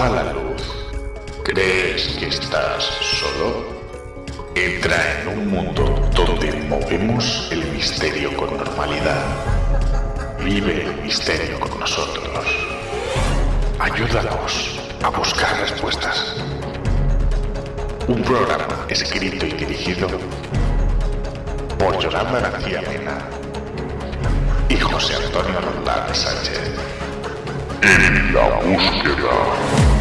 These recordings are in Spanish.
apaga la luz. ¿Crees que estás solo? Entra en un mundo donde movemos el misterio con normalidad. Vive el misterio con nosotros. Ayúdanos a buscar respuestas. Un programa escrito y dirigido por Yolanda García Mena y José Antonio Roldán Sánchez. En la búsqueda.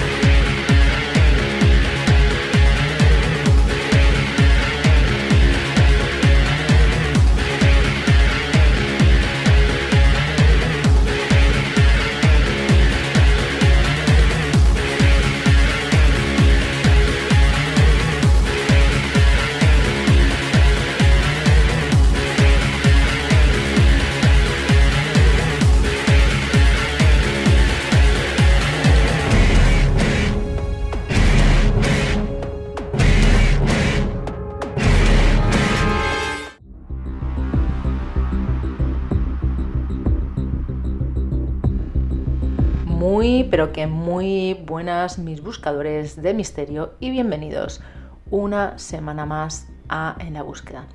Pero que muy buenas mis buscadores de misterio y bienvenidos una semana más a En la Búsqueda.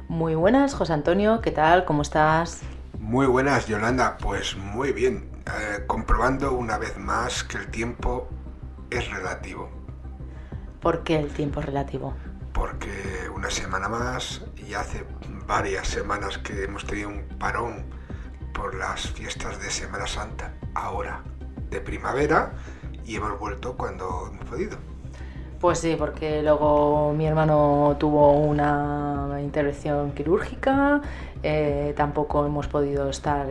Muy buenas, José Antonio, ¿qué tal? ¿Cómo estás? Muy buenas, Yolanda, pues muy bien, comprobando una vez más que el tiempo es relativo. ¿Por qué el tiempo es relativo? Porque una semana más y hace varias semanas que hemos tenido un parón por las fiestas de Semana Santa, ahora de primavera, y hemos vuelto cuando hemos podido. Pues sí, porque luego mi hermano tuvo una intervención quirúrgica, tampoco hemos podido estar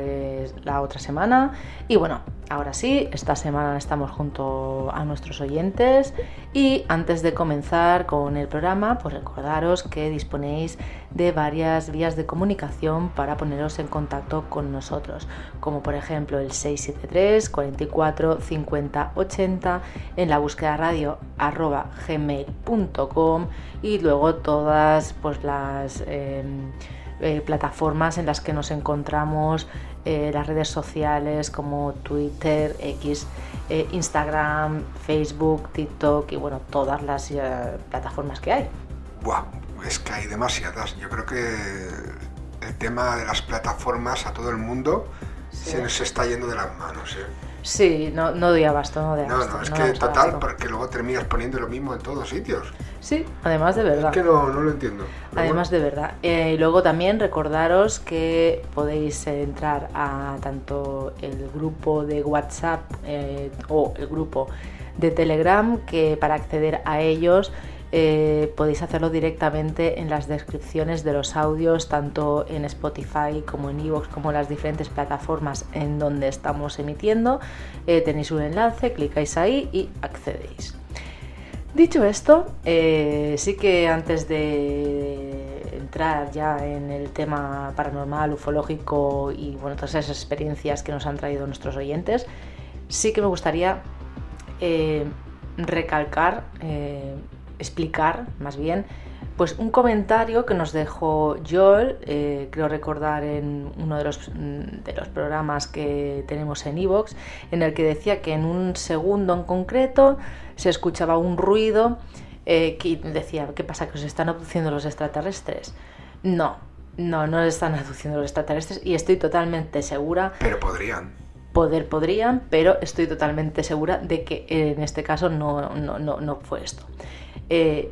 la otra semana y bueno, ahora sí, esta semana estamos junto a nuestros oyentes y antes de comenzar con el programa, pues recordaros que disponéis de varias vías de comunicación para poneros en contacto con nosotros, como por ejemplo el 673 44 50 80 en la búsqueda radio @gmail.com y luego todas pues las plataformas en las que nos encontramos, las redes sociales como Twitter, X, Instagram, Facebook, TikTok y bueno, todas las plataformas que hay. Buah, es que hay demasiadas. Yo creo que el tema de las plataformas a todo el mundo se nos está yendo de las manos, ¿eh? Sí, no doy abasto, No, es que total, porque luego terminas poniendo lo mismo en todos sitios. Sí, además de verdad. Es que no lo entiendo. Además de verdad. Y luego también recordaros que podéis entrar a tanto el grupo de WhatsApp o el grupo de Telegram, que para acceder a ellos podéis hacerlo directamente en las descripciones de los audios, tanto en Spotify como en iVoox, como en las diferentes plataformas en donde estamos emitiendo. Tenéis un enlace, clicáis ahí y accedéis. Dicho esto, sí que antes de entrar ya en el tema paranormal, ufológico y bueno, todas esas experiencias que nos han traído nuestros oyentes, sí que me gustaría recalcar, explicar más bien, pues un comentario que nos dejó Joel, creo recordar en uno de los programas que tenemos en iVoox, en el que decía que en un segundo en concreto se escuchaba un ruido que decía, ¿qué pasa? ¿Que os están abduciendo los extraterrestres? No están abduciendo los extraterrestres y estoy totalmente segura. Pero podrían. Podrían, pero estoy totalmente segura de que en este caso no fue esto.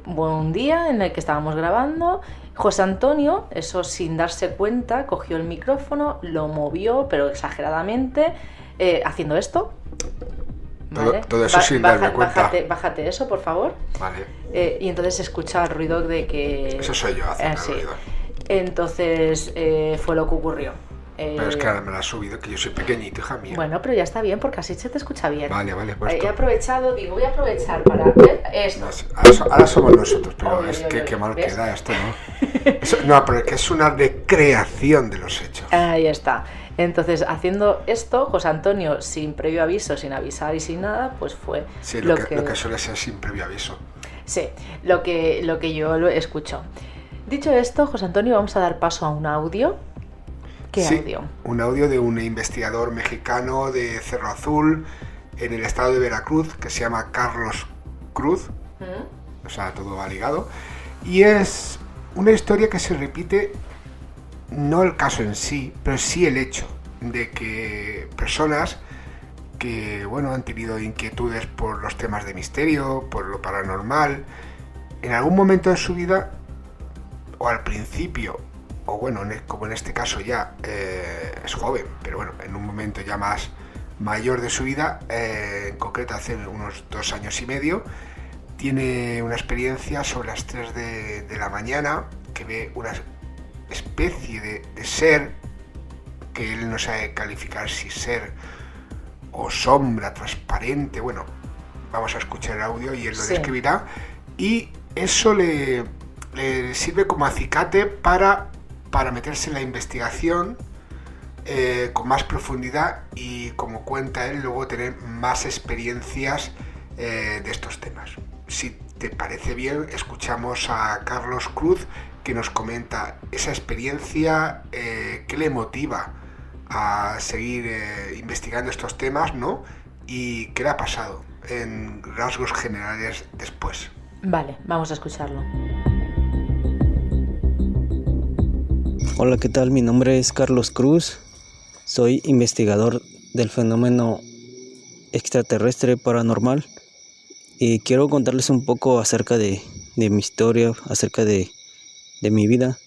Un día en el que estábamos grabando, José Antonio, eso sin darse cuenta, cogió el micrófono, lo movió, pero exageradamente, haciendo esto. ¿Vale? Todo eso sin darme cuenta. Bájate eso, por favor. Vale. Y entonces se escucha el ruido de que... Eso soy yo haciendo sí. ruido. Entonces fue lo que ocurrió. Pero es que ahora me la has subido, que yo soy pequeñito, hija mía. Bueno, pero ya está bien, porque así se te escucha bien. Vale, pues He aprovechado, voy a aprovechar para esto. Ahora somos nosotros, pero Oye, es que qué mal ¿ves? queda esto, ¿no? No, pero es que es una recreación de los hechos. Ahí está. Entonces, haciendo esto, José Antonio, sin previo aviso, sin avisar y sin nada, pues fue Sí, lo que suele ser sin previo aviso. Sí, lo que yo lo escucho. Dicho esto, José Antonio, vamos a dar paso a un audio. ¿Qué audio? Un audio de un investigador mexicano de Cerro Azul en el estado de Veracruz, que se llama Carlos Cruz, ¿Mm? o sea, todo va ligado, y es una historia que se repite, no el caso en sí, pero sí el hecho de que personas que, bueno, han tenido inquietudes por los temas de misterio, por lo paranormal, en algún momento de su vida, o al principio, o bueno, como en este caso ya es joven, pero bueno, en un momento ya más mayor de su vida, en concreto hace unos 2 años y medio, tiene una experiencia sobre las 3 de la mañana, que ve una especie de ser, que él no sabe calificar si ser o sombra transparente. Bueno, vamos a escuchar el audio y él lo describirá, y eso le sirve como acicate para meterse en la investigación con más profundidad, y como cuenta él, luego tener más experiencias de estos temas. Si te parece bien, escuchamos a Carlos Cruz, que nos comenta esa experiencia, qué le motiva a seguir investigando estos temas, ¿no? Y qué le ha pasado en rasgos generales después. Vale, vamos a escucharlo. Hola, ¿qué tal? Mi nombre es Carlos Cruz. Soy investigador del fenómeno extraterrestre paranormal y quiero contarles un poco acerca de mi historia, acerca de mi vida.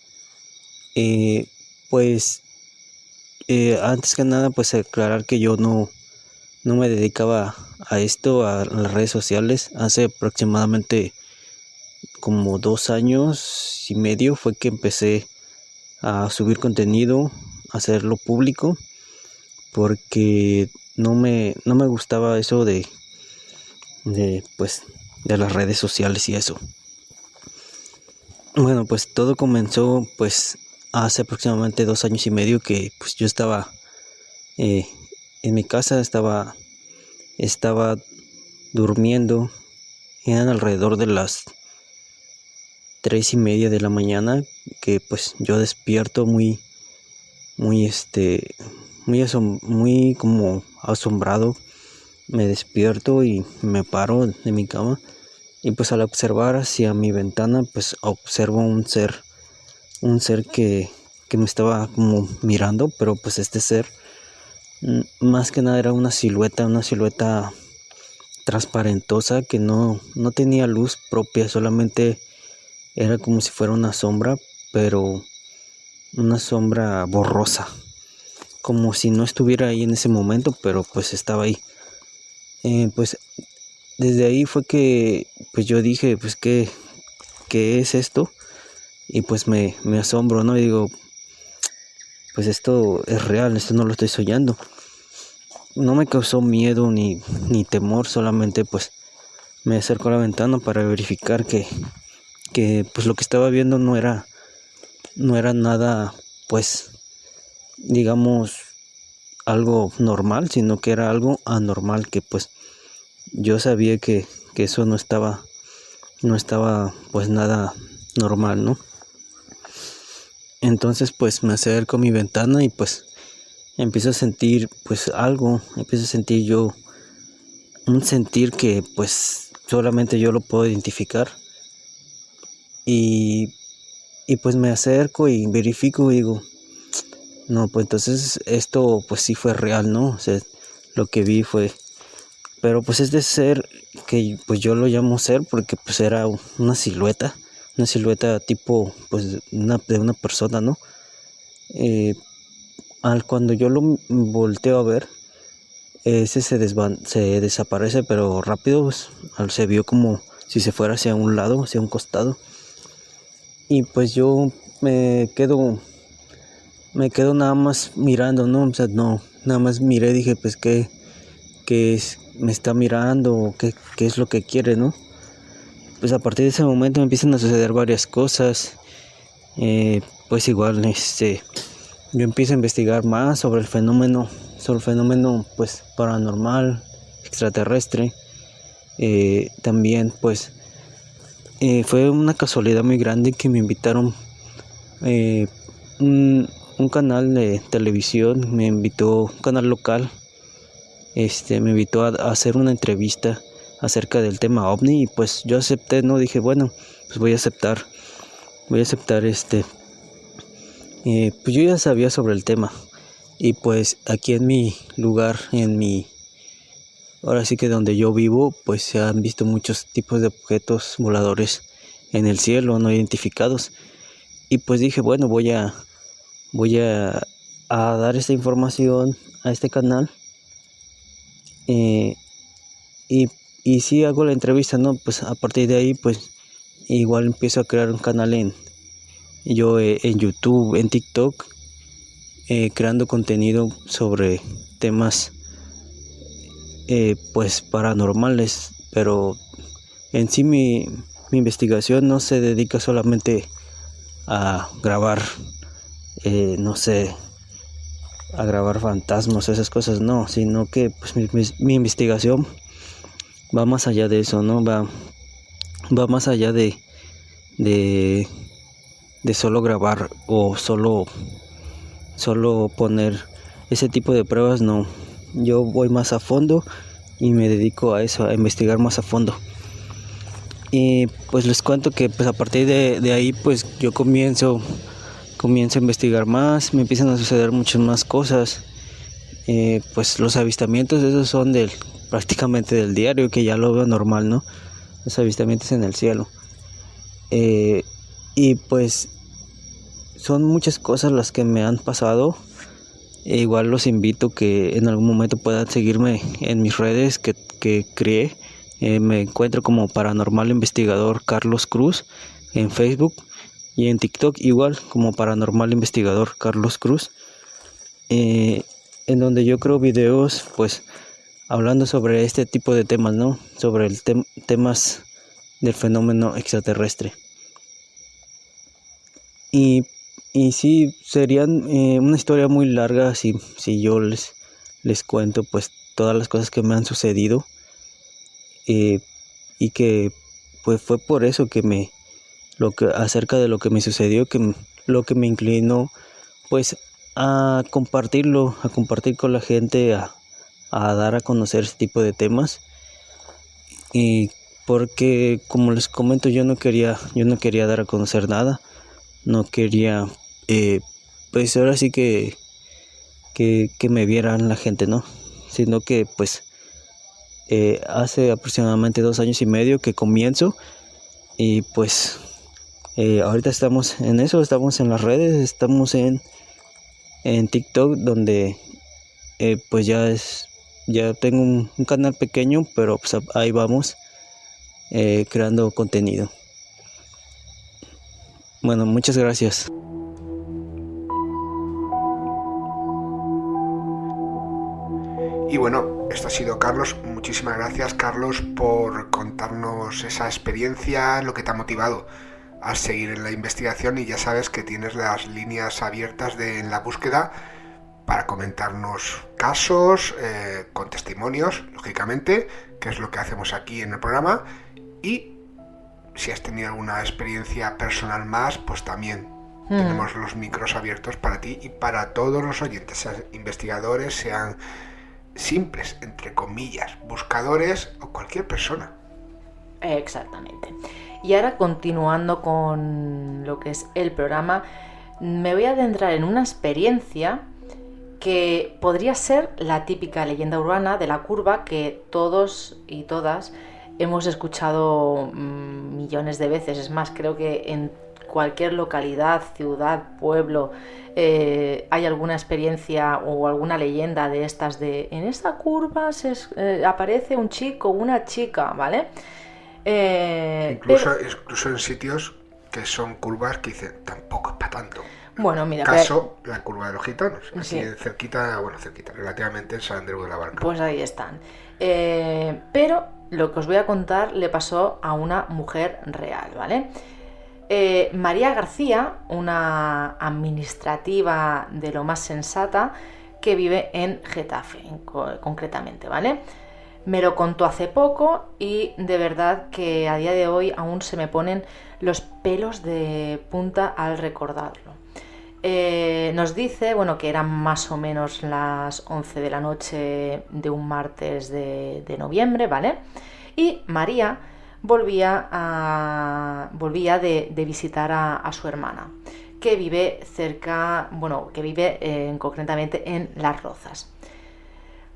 Antes que nada, pues aclarar que yo no me dedicaba a esto, a las redes sociales. Hace aproximadamente como 2 años y medio fue que empecé a subir contenido, a hacerlo público, porque no me gustaba eso de las redes sociales y eso. Bueno, pues todo comenzó pues hace aproximadamente 2 años y medio, que pues yo estaba en mi casa, estaba durmiendo. Eran alrededor de las 3:30 de la mañana, que pues yo despierto muy como asombrado. Me despierto y me paro de mi cama, y pues al observar hacia mi ventana, pues observo un ser que me estaba como mirando, pero pues este ser más que nada era una silueta transparentosa, que no tenía luz propia, solamente era como si fuera una sombra, pero una sombra borrosa, como si no estuviera ahí en ese momento, pero pues estaba ahí. Pues desde ahí fue que pues yo dije, pues ¿qué es esto? Y pues me asombro, ¿no? Y digo, pues esto es real, esto no lo estoy soñando. No me causó miedo ni temor, solamente pues me acerco a la ventana para verificar que pues lo que estaba viendo no era nada, pues digamos, algo normal, sino que era algo anormal, que pues yo sabía que eso no estaba pues nada normal, ¿no? Entonces pues me acerco a mi ventana y pues empiezo a sentir pues algo, empiezo a sentir yo un sentir que pues solamente yo lo puedo identificar, y pues me acerco y verifico y digo, no, pues entonces esto pues sí fue real, ¿no? O sea, lo que vi fue, pero pues este ser, que pues yo lo llamo ser porque pues era una silueta tipo pues de una persona, ¿no? Cuando yo lo volteo a ver, ese se desaparece, pero rápido, pues, se vio como si se fuera hacia un lado, hacia un costado. Y pues yo me quedo nada más mirando, ¿no? O sea, no, nada más miré, dije, pues ¿qué es? ¿Me está mirando? ¿O qué es lo que quiere, no? Pues a partir de ese momento me empiezan a suceder varias cosas. Pues igual, yo empiezo a investigar más sobre el fenómeno pues paranormal, extraterrestre. También pues fue una casualidad muy grande que me invitaron, un canal de televisión me invitó, un canal local, me invitó a hacer una entrevista acerca del tema OVNI y pues yo acepté, ¿no? Dije, bueno, pues voy a aceptar pues yo ya sabía sobre el tema y pues aquí en mi lugar, ahora sí que donde yo vivo, pues se han visto muchos tipos de objetos voladores en el cielo no identificados y pues dije, bueno, voy a dar esta información a este canal y si hago la entrevista, ¿no? Pues a partir de ahí, pues igual empiezo a crear un canal en YouTube, en TikTok, creando contenido sobre temas pues paranormales, pero en sí mi investigación no se dedica solamente a grabar, no sé, a grabar fantasmas, esas cosas, no, sino que pues mi investigación va más allá de eso, ¿no? Va más allá de solo grabar o solo poner ese tipo de pruebas, no. Yo voy más a fondo y me dedico a eso, a investigar más a fondo. Y pues les cuento que pues a partir de ahí pues yo comienzo a investigar más, me empiezan a suceder muchas más cosas. Pues los avistamientos esos son prácticamente del diario, que ya lo veo normal, ¿no? Los avistamientos en el cielo. Y pues son muchas cosas las que me han pasado. Igual los invito que en algún momento puedan seguirme en mis redes que creé. Me encuentro como Paranormal Investigador Carlos Cruz en Facebook y en TikTok igual como Paranormal Investigador Carlos Cruz, en donde yo creo videos pues hablando sobre este tipo de temas, ¿no? Sobre el temas del fenómeno extraterrestre. Y sí, serían una historia muy larga si yo les cuento pues todas las cosas que me han sucedido, y que pues fue por eso que acerca de lo que me sucedió, lo que me inclinó pues a compartir con la gente, a dar a conocer este tipo de temas. Y porque como les comento, yo no quería dar a conocer nada, no quería pues ahora sí que me vieran la gente, ¿no? Sino que pues hace aproximadamente 2 años y medio que comienzo y pues ahorita estamos en eso, estamos en las redes, estamos en TikTok, donde pues ya tengo un canal pequeño, pero pues ahí vamos creando contenido. Bueno, muchas gracias. Y bueno, esto ha sido Carlos. Muchísimas gracias, Carlos, por contarnos esa experiencia, lo que te ha motivado a seguir en la investigación, y ya sabes que tienes las líneas abiertas en la búsqueda para comentarnos casos, con testimonios, lógicamente, que es lo que hacemos aquí en el programa, y si has tenido alguna experiencia personal más, pues también tenemos los micros abiertos para ti y para todos los oyentes, sean investigadores, sean simples, entre comillas, buscadores o cualquier persona. Exactamente. Y ahora, continuando con lo que es el programa, me voy a adentrar en una experiencia que podría ser la típica leyenda urbana de la curva que todos y todas hemos escuchado millones de veces. Es más, creo que en cualquier localidad, ciudad, pueblo, hay alguna experiencia o alguna leyenda de estas de en esta curva aparece un chico o una chica, ¿vale? Incluso en sitios que son curvas que dicen tampoco es para tanto. Bueno, mira, la curva de los gitanos, aquí sí. cerquita, relativamente en San Andreu de la Barca. Pues ahí están. Pero lo que os voy a contar le pasó a una mujer real, ¿vale? María García, una administrativa de lo más sensata que vive en Getafe, concretamente, ¿vale? Me lo contó hace poco y de verdad que a día de hoy aún se me ponen los pelos de punta al recordarlo. Nos dice, bueno, que eran más o menos las 11 de la noche de un martes de noviembre, ¿vale? Y María volvía de visitar a su hermana, que vive cerca, bueno, que vive concretamente en Las Rozas.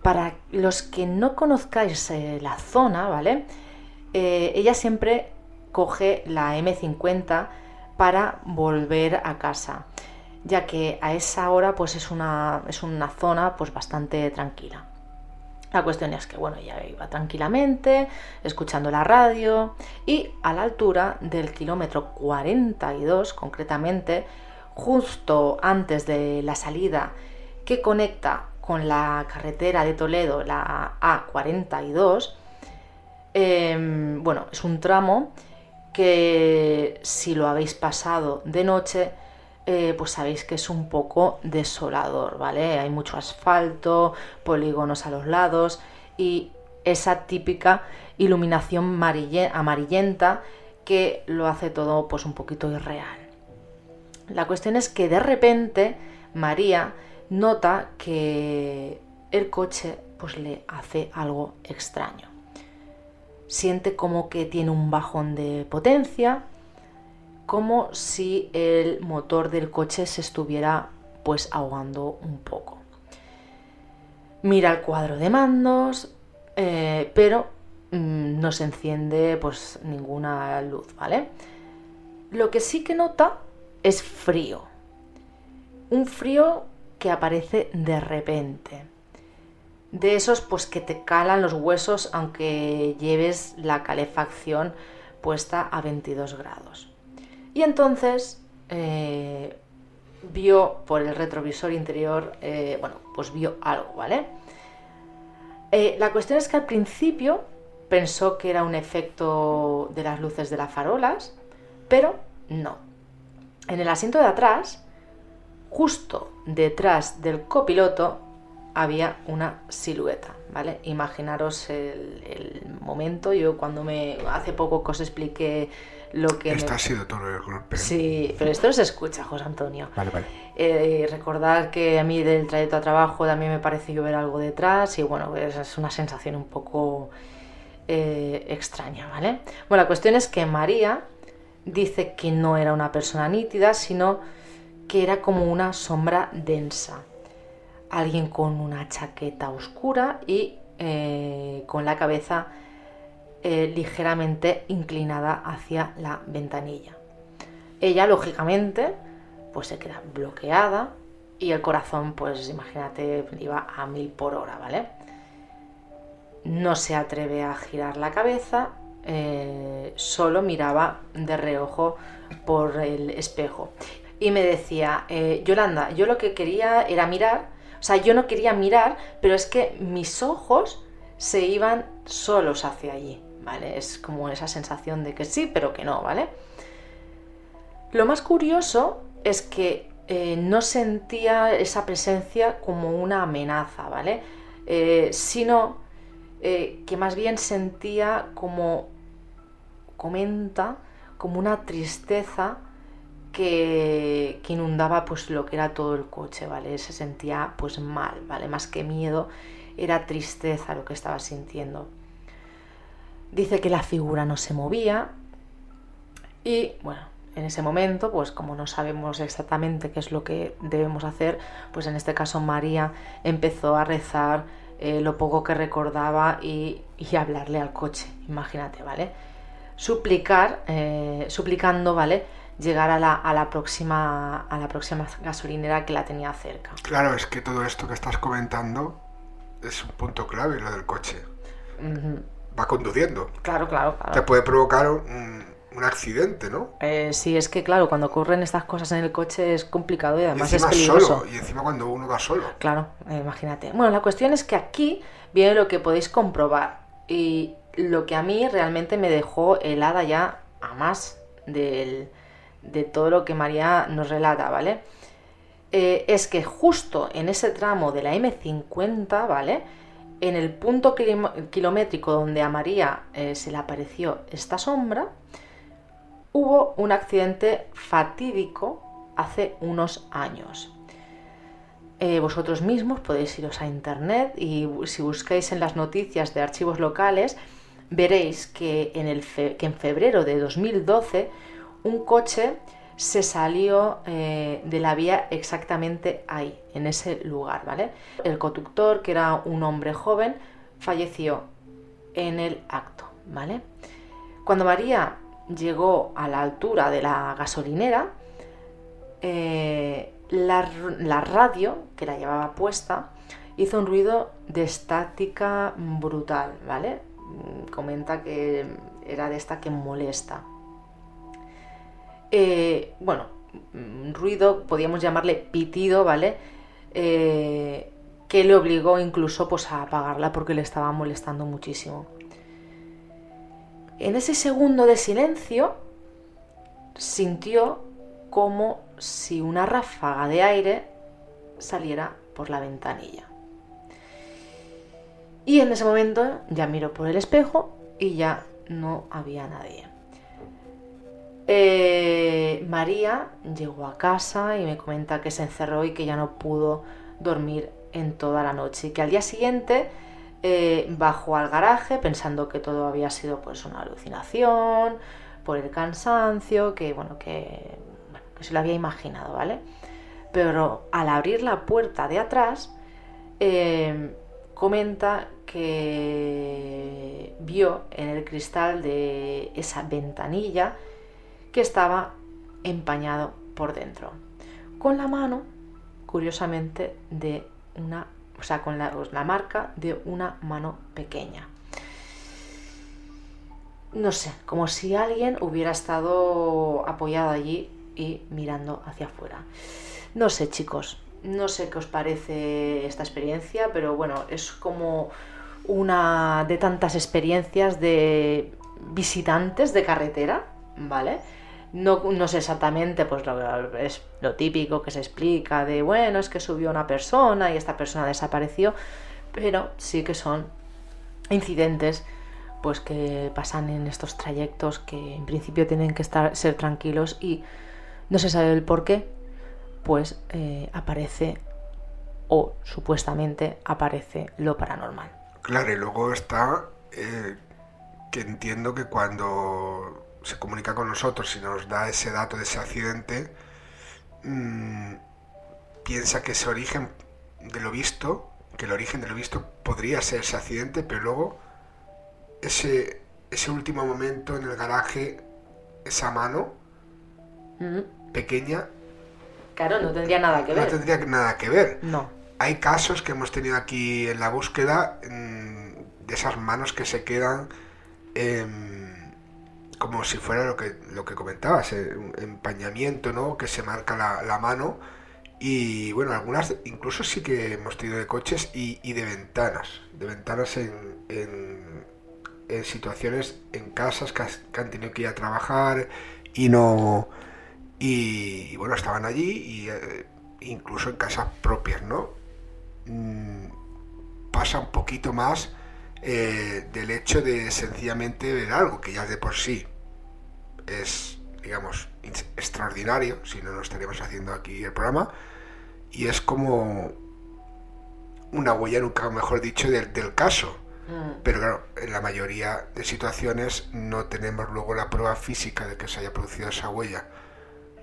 Para los que no conozcáis la zona, ¿vale? Ella siempre coge la M50 para volver a casa, ya que a esa hora pues es una zona pues bastante tranquila. La cuestión es que, bueno, ella iba tranquilamente, escuchando la radio, y a la altura del kilómetro 42, concretamente, justo antes de la salida que conecta con la carretera de Toledo, la A42, bueno, es un tramo que si lo habéis pasado de noche, pues sabéis que es un poco desolador, ¿vale? Hay mucho asfalto, polígonos a los lados y esa típica iluminación amarillenta que lo hace todo pues un poquito irreal. La cuestión es que de repente María nota que el coche pues le hace algo extraño. Siente como que tiene un bajón de potencia, como si el motor del coche se estuviera pues ahogando un poco. Mira el cuadro de mandos, pero no se enciende pues ninguna luz, ¿vale? Lo que sí que nota es frío. Un frío que aparece de repente. De esos pues que te calan los huesos aunque lleves la calefacción puesta a 22 grados. Y entonces vio por el retrovisor interior, bueno, pues vio algo, ¿vale? La cuestión es que al principio pensó que era un efecto de las luces de las farolas, pero no. En el asiento de atrás, justo detrás del copiloto, había una silueta, ¿vale? Imaginaros el momento. Yo cuando hace poco que os expliqué lo que... Esto ha sido todo el golpe. Sí, pero esto no se escucha, José Antonio. Vale. Recordad que a mí del trayecto a trabajo también me pareció ver algo detrás y bueno, es una sensación un poco extraña, ¿vale? Bueno, la cuestión es que María dice que no era una persona nítida, sino que era como una sombra densa. Alguien con una chaqueta oscura y con la cabeza ligeramente inclinada hacia la ventanilla. Ella, lógicamente, pues se queda bloqueada y el corazón, pues imagínate, iba a 1000 por hora, ¿vale? No se atreve a girar la cabeza, solo miraba de reojo por el espejo. Y me decía, Yolanda, yo lo que quería era mirar. O sea, yo no quería mirar, pero es que mis ojos se iban solos hacia allí, ¿vale? Es como esa sensación de que sí, pero que no, ¿vale? Lo más curioso es que no sentía esa presencia como una amenaza, ¿vale? Sino que más bien sentía como, comenta, como una tristeza que inundaba pues lo que era todo el coche, ¿vale? Se sentía pues mal, ¿vale? Más que miedo, era tristeza lo que estaba sintiendo. Dice que la figura no se movía y, bueno, en ese momento, pues como no sabemos exactamente qué es lo que debemos hacer, pues en este caso María empezó a rezar lo poco que recordaba y hablarle al coche, imagínate, ¿vale? Suplicando, ¿vale? Llegar a la próxima gasolinera que la tenía cerca. Claro, es que todo esto que estás comentando es un punto clave, lo del coche. Uh-huh. Va conduciendo. Claro. Te puede provocar un accidente, ¿no? Sí, es que claro, cuando ocurren estas cosas en el coche es complicado y además y es peligroso. Solo, y encima cuando uno va solo. Claro, imagínate. Bueno, la cuestión es que aquí viene lo que podéis comprobar y lo que a mí realmente me dejó helada ya a más de todo lo que María nos relata, ¿vale? Es que justo en ese tramo de la M50, ¿vale? En el punto kilométrico donde a María se le apareció esta sombra, hubo un accidente fatídico hace unos años. Vosotros mismos podéis iros a internet y si buscáis en las noticias de archivos locales veréis que en febrero de 2012 un coche se salió de la vía exactamente ahí, en ese lugar, ¿vale? El conductor, que era un hombre joven, falleció en el acto, ¿vale? Cuando María llegó a la altura de la gasolinera, la radio que la llevaba puesta hizo un ruido de estática brutal, ¿vale? Comenta que era de esta que molesta. Un ruido, podríamos llamarle pitido, ¿vale? Que le obligó incluso pues, a apagarla porque le estaba molestando muchísimo. En ese segundo de silencio sintió como si una ráfaga de aire saliera por la ventanilla. Y en ese momento ya miró por el espejo y ya no había nadie. María llegó a casa y me comenta que se encerró y que ya no pudo dormir en toda la noche y que al día siguiente bajó al garaje pensando que todo había sido pues una alucinación por el cansancio, que se lo había imaginado, ¿vale? Pero al abrir la puerta de atrás comenta que vio en el cristal de esa ventanilla que estaba empañado por dentro, con la mano, curiosamente, con la marca de una mano pequeña. No sé, como si alguien hubiera estado apoyado allí y mirando hacia afuera. No sé, chicos, no sé qué os parece esta experiencia, pero bueno, es como una de tantas experiencias de visitantes de carretera, ¿vale? No sé exactamente, pues es lo típico que se explica de, bueno, es que subió una persona y esta persona desapareció, pero sí que son incidentes pues que pasan en estos trayectos que en principio tienen que ser tranquilos y no se sabe el por qué, pues aparece o supuestamente aparece lo paranormal. Claro, y luego está que entiendo que cuando se comunica con nosotros y nos da ese dato de ese accidente, piensa que ese origen de lo visto, que el origen de lo visto podría ser ese accidente, pero luego ese último momento en el garaje, esa mano pequeña, claro, no tendría nada que ver. No tendría nada que ver. No. Hay casos que hemos tenido aquí en la búsqueda de esas manos que se quedan como si fuera lo que comentabas, un empañamiento, ¿no? Que se marca la mano. Y bueno, algunas incluso sí que hemos tenido de coches y de ventanas en situaciones, en casas que han tenido que ir a trabajar y bueno, estaban allí y incluso en casas propias, ¿no? Pasa un poquito más del hecho de sencillamente ver algo que ya de por sí es, digamos, extraordinario, si no estaríamos haciendo aquí el programa, y es como una huella, nunca mejor dicho, del caso. Pero claro, en la mayoría de situaciones no tenemos luego la prueba física de que se haya producido esa huella.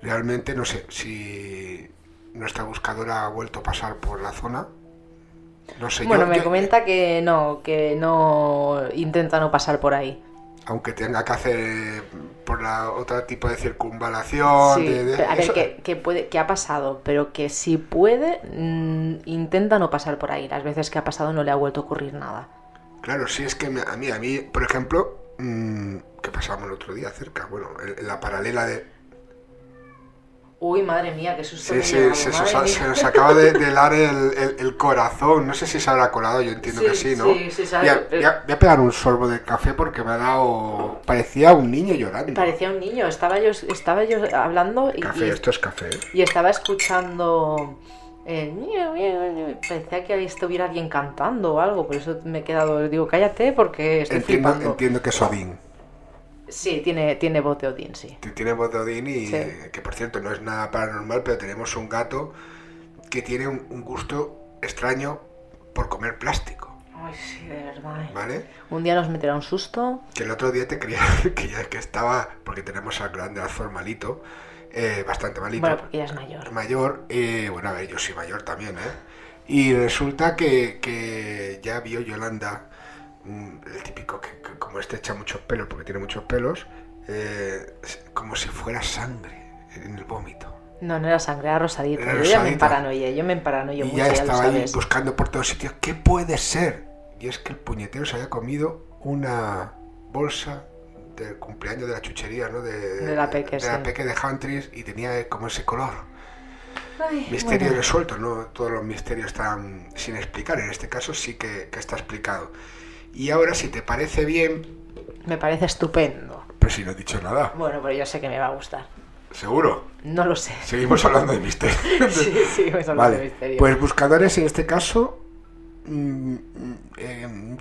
Realmente no sé si nuestra buscadora ha vuelto a pasar por la zona. No sé. Bueno, me comenta que no intenta no pasar por ahí. Aunque tenga que hacer por otro tipo de circunvalación. Sí, a ver, ¿qué ha pasado? Pero que si puede, intenta no pasar por ahí. Las veces que ha pasado no le ha vuelto a ocurrir nada. Claro, sí, es que a mí, por ejemplo, que pasamos el otro día cerca, bueno, en la paralela de... Uy, madre mía, qué susto. Sí, se nos acaba de helar el corazón. No sé si se habrá colado, yo entiendo que sí, ¿no? Sí, voy a pegar un sorbo de café porque me ha dado... Parecía un niño llorando. Parecía un niño, estaba yo hablando Café, esto es café. Y estaba escuchando... parecía que estuviera alguien cantando o algo, por eso me he quedado... Digo, cállate porque estoy flipando. Entiendo que es Odín. Sí, tiene voz de Odín, sí. Tiene voz de Odín y Sí. que por cierto no es nada paranormal, pero tenemos un gato que tiene un gusto extraño por comer plástico, Ay, sí, de verdad. ¿vale? Un día nos meterá un susto. Que el otro día te creía que estaba, porque tenemos al grande Azor malito, bastante malito. Bueno, porque ya es mayor. Mayor, bueno, a ver, yo soy mayor también, ¿eh? Y resulta que ya vio Yolanda, el típico que como este echa muchos pelos, porque tiene muchos pelos, como si fuera sangre en el vómito. No era sangre, era rosadito. Era Yo ya me rosadito. emparanoié Y mucho, ya ya lo estaba ahí sabes. buscando por todos sitios, ¿qué puede ser? Y es que el puñetero se había comido una bolsa del cumpleaños de la chuchería, ¿no? De la Peque, de la sí. Peque de Huntress, y tenía como ese color. Ay, Misterio bueno. resuelto, no todos los misterios están sin explicar, en este caso sí que está explicado. Y ahora, si te parece bien, Me parece estupendo. pero si no he dicho nada, Bueno, pero yo sé que me va a gustar. seguro. No lo sé. Seguimos hablando de misterio. Sí, sí, me hablando Vale, de misterio. pues buscadores en este caso,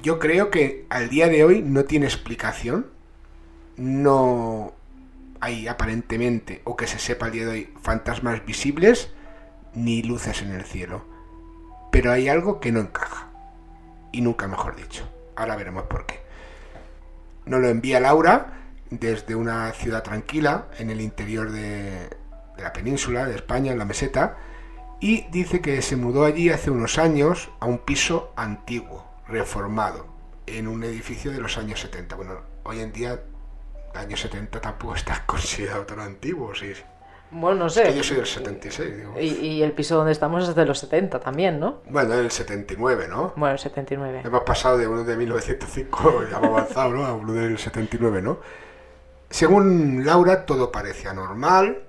yo creo que al día de hoy no tiene explicación, no hay aparentemente, o que se sepa al día de hoy, fantasmas visibles ni luces en el cielo, pero hay algo que no encaja, y nunca mejor dicho. Ahora veremos por qué. Nos lo envía Laura desde una ciudad tranquila en el interior de la península de España, en la meseta, y dice que se mudó allí hace unos años a un piso antiguo, reformado, en un edificio de los años 70. Bueno, hoy en día, años 70 tampoco está considerado tan antiguo, sí. Bueno, no Es que sé. yo soy del 76, digo. Y el piso donde estamos es de los 70 también, ¿no? Bueno, del 79, ¿no? Bueno, el 79. Hemos pasado de uno de 1905, ya hemos avanzado, ¿no? A uno del 79, ¿no? Según Laura, todo parecía normal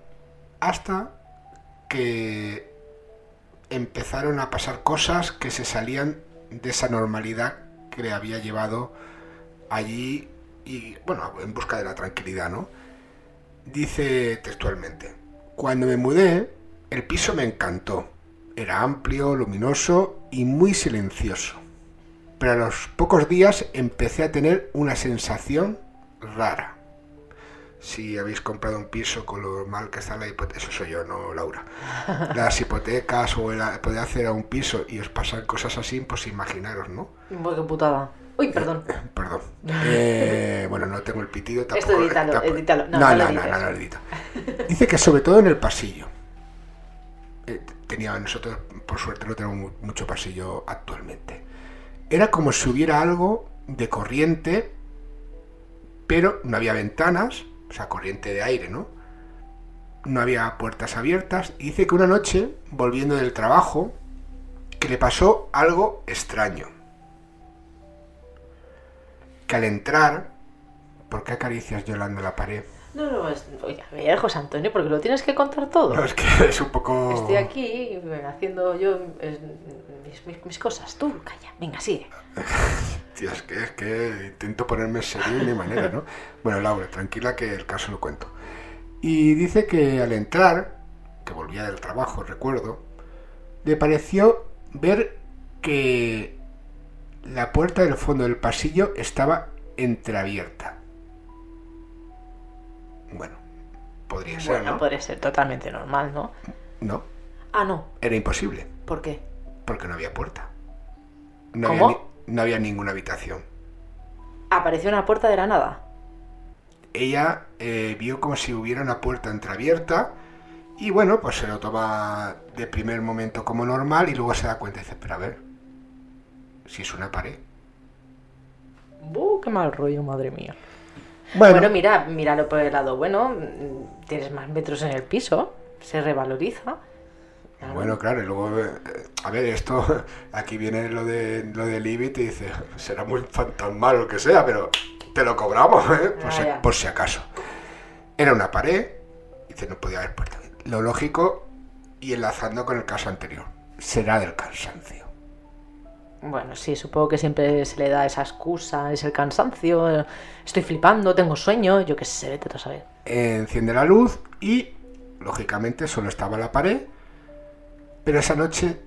hasta que empezaron a pasar cosas que se salían de esa normalidad que le había llevado allí y, bueno, en busca de la tranquilidad, ¿no? Dice textualmente: cuando me mudé, el piso me encantó. Era amplio, luminoso y muy silencioso. Pero a los pocos días empecé a tener una sensación rara. Si habéis comprado un piso con lo mal que está la hipoteca, eso soy yo, no Laura. Las hipotecas o el poder hacer a un piso y os pasan cosas así, pues imaginaros, ¿no? Uy, qué putada. Uy, perdón. Perdón. Bueno, no tengo el pitido tampoco. Esto edítalo, tampoco. edítalo. No, No, no lo no, edites. no, no lo edito. Dice que sobre todo en el pasillo. Nosotros, por suerte, no tenemos mucho pasillo actualmente. Era como si hubiera algo de corriente, pero no había ventanas, o sea, corriente de aire, ¿no? No había puertas abiertas. Y dice que una noche, volviendo del trabajo, que le pasó algo extraño. Que al entrar, ¿por qué acaricias Yolanda la pared? No, oye, a ver, José Antonio, porque lo tienes que contar todo. No, es que es un poco... Estoy aquí haciendo yo mis cosas. Tú, calla. Venga, sigue. Tío, es que intento ponerme serio de mi manera, ¿no? Bueno, Laura, tranquila que el caso lo cuento. Y dice que al entrar, que volvía del trabajo, recuerdo, le pareció ver que la puerta del fondo del pasillo estaba entreabierta. Bueno, podría ser, Bueno, ¿no? podría ser totalmente normal, ¿no? No, Ah, no. era imposible, ¿Por qué? porque no había puerta. No ¿Cómo? no había ninguna habitación. Apareció una puerta de la nada. Ella vio como si hubiera una puerta entreabierta y bueno, pues se lo toma de primer momento como normal y luego se da cuenta y dice, pero a ver, si es una pared. Qué mal rollo, madre mía. Bueno, Bueno, míralo por el lado bueno. Tienes más metros en el piso. Se revaloriza. bueno, claro, y luego, a ver, esto, aquí viene lo del IBI y te dice, será muy fantasmal o lo que sea, pero te lo cobramos, ¿eh? Ya. Por si acaso. Era una pared, dice, no podía haber puerta. Lo lógico, y enlazando con el caso anterior, será del cansancio. Bueno, sí, supongo que siempre se le da esa excusa, es el cansancio, estoy flipando, tengo sueño, yo qué sé, vete tú a saber. Enciende la luz y, lógicamente, solo estaba la pared, pero esa noche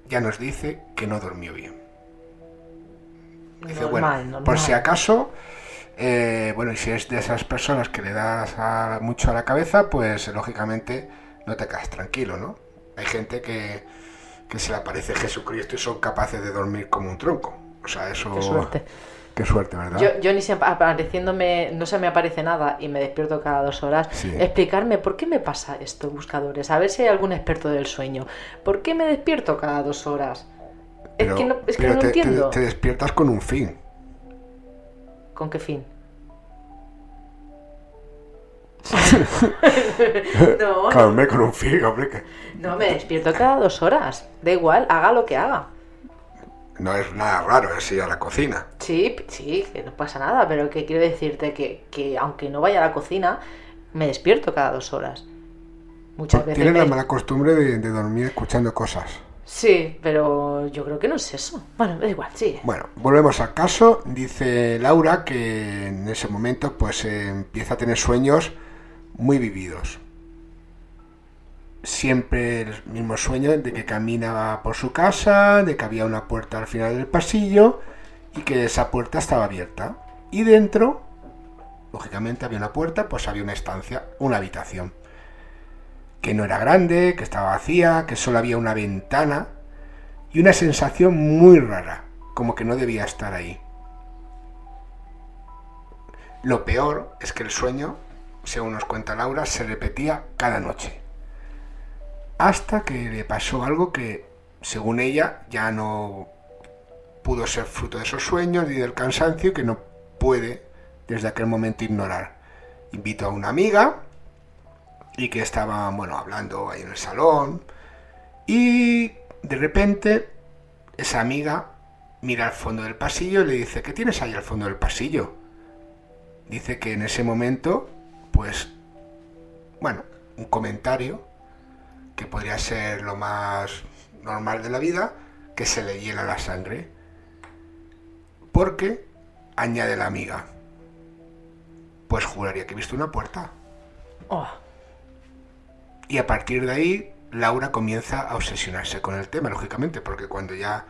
ya nos dice que no durmió bien. Dice, Normal, bueno, normal. por si acaso, Bueno, y si es de esas personas que le das mucho a la cabeza, pues lógicamente no te quedas tranquilo, ¿no? Hay gente que se le aparece Jesucristo y son capaces de dormir como un tronco. O sea, eso... Qué suerte. Qué suerte, ¿verdad? Yo ni siempre apareciéndome, no se me aparece nada y me despierto cada 2 horas. Sí. Explicarme por qué me pasa esto, buscadores. A ver si hay algún experto del sueño. ¿Por qué me despierto cada 2 horas? Pero, es que no te entiendo. te despiertas con un fin. ¿Con qué fin? No, Claro, no, hombre, con un fin, hombre, que no, me despierto cada 2 horas. Da igual, haga lo que haga. no es nada raro, es ir a la cocina. Sí, que no pasa nada, pero que quiero decirte que aunque no vaya a la cocina, me despierto cada 2 horas. Muchas veces Tienes la me... mala costumbre de dormir escuchando cosas. Sí, pero yo creo que no es eso. Bueno, da igual, sigue. Bueno, volvemos al caso. Dice Laura que en ese momento pues empieza a tener sueños muy vividos. Siempre el mismo sueño de que caminaba por su casa, de que había una puerta al final del pasillo y que esa puerta estaba abierta. Y dentro, lógicamente había una puerta, pues había una estancia, una habitación. Que no era grande, que estaba vacía, que solo había una ventana y una sensación muy rara, como que no debía estar ahí. Lo peor es que el sueño, según nos cuenta Laura, se repetía cada noche. Hasta que le pasó algo que, según ella, ya no pudo ser fruto de esos sueños ni del cansancio, que no puede desde aquel momento ignorar. Invitó a una amiga y que estaban, bueno, hablando ahí en el salón y de repente esa amiga mira al fondo del pasillo y le dice: ¿qué tienes ahí al fondo del pasillo? Dice que en ese momento, pues, bueno, un comentario que podría ser lo más normal de la vida, que se le hiela la sangre. Porque, añade la amiga, pues juraría que he visto una puerta. Oh, Y a partir de ahí, Laura comienza a obsesionarse con el tema, lógicamente, porque cuando ya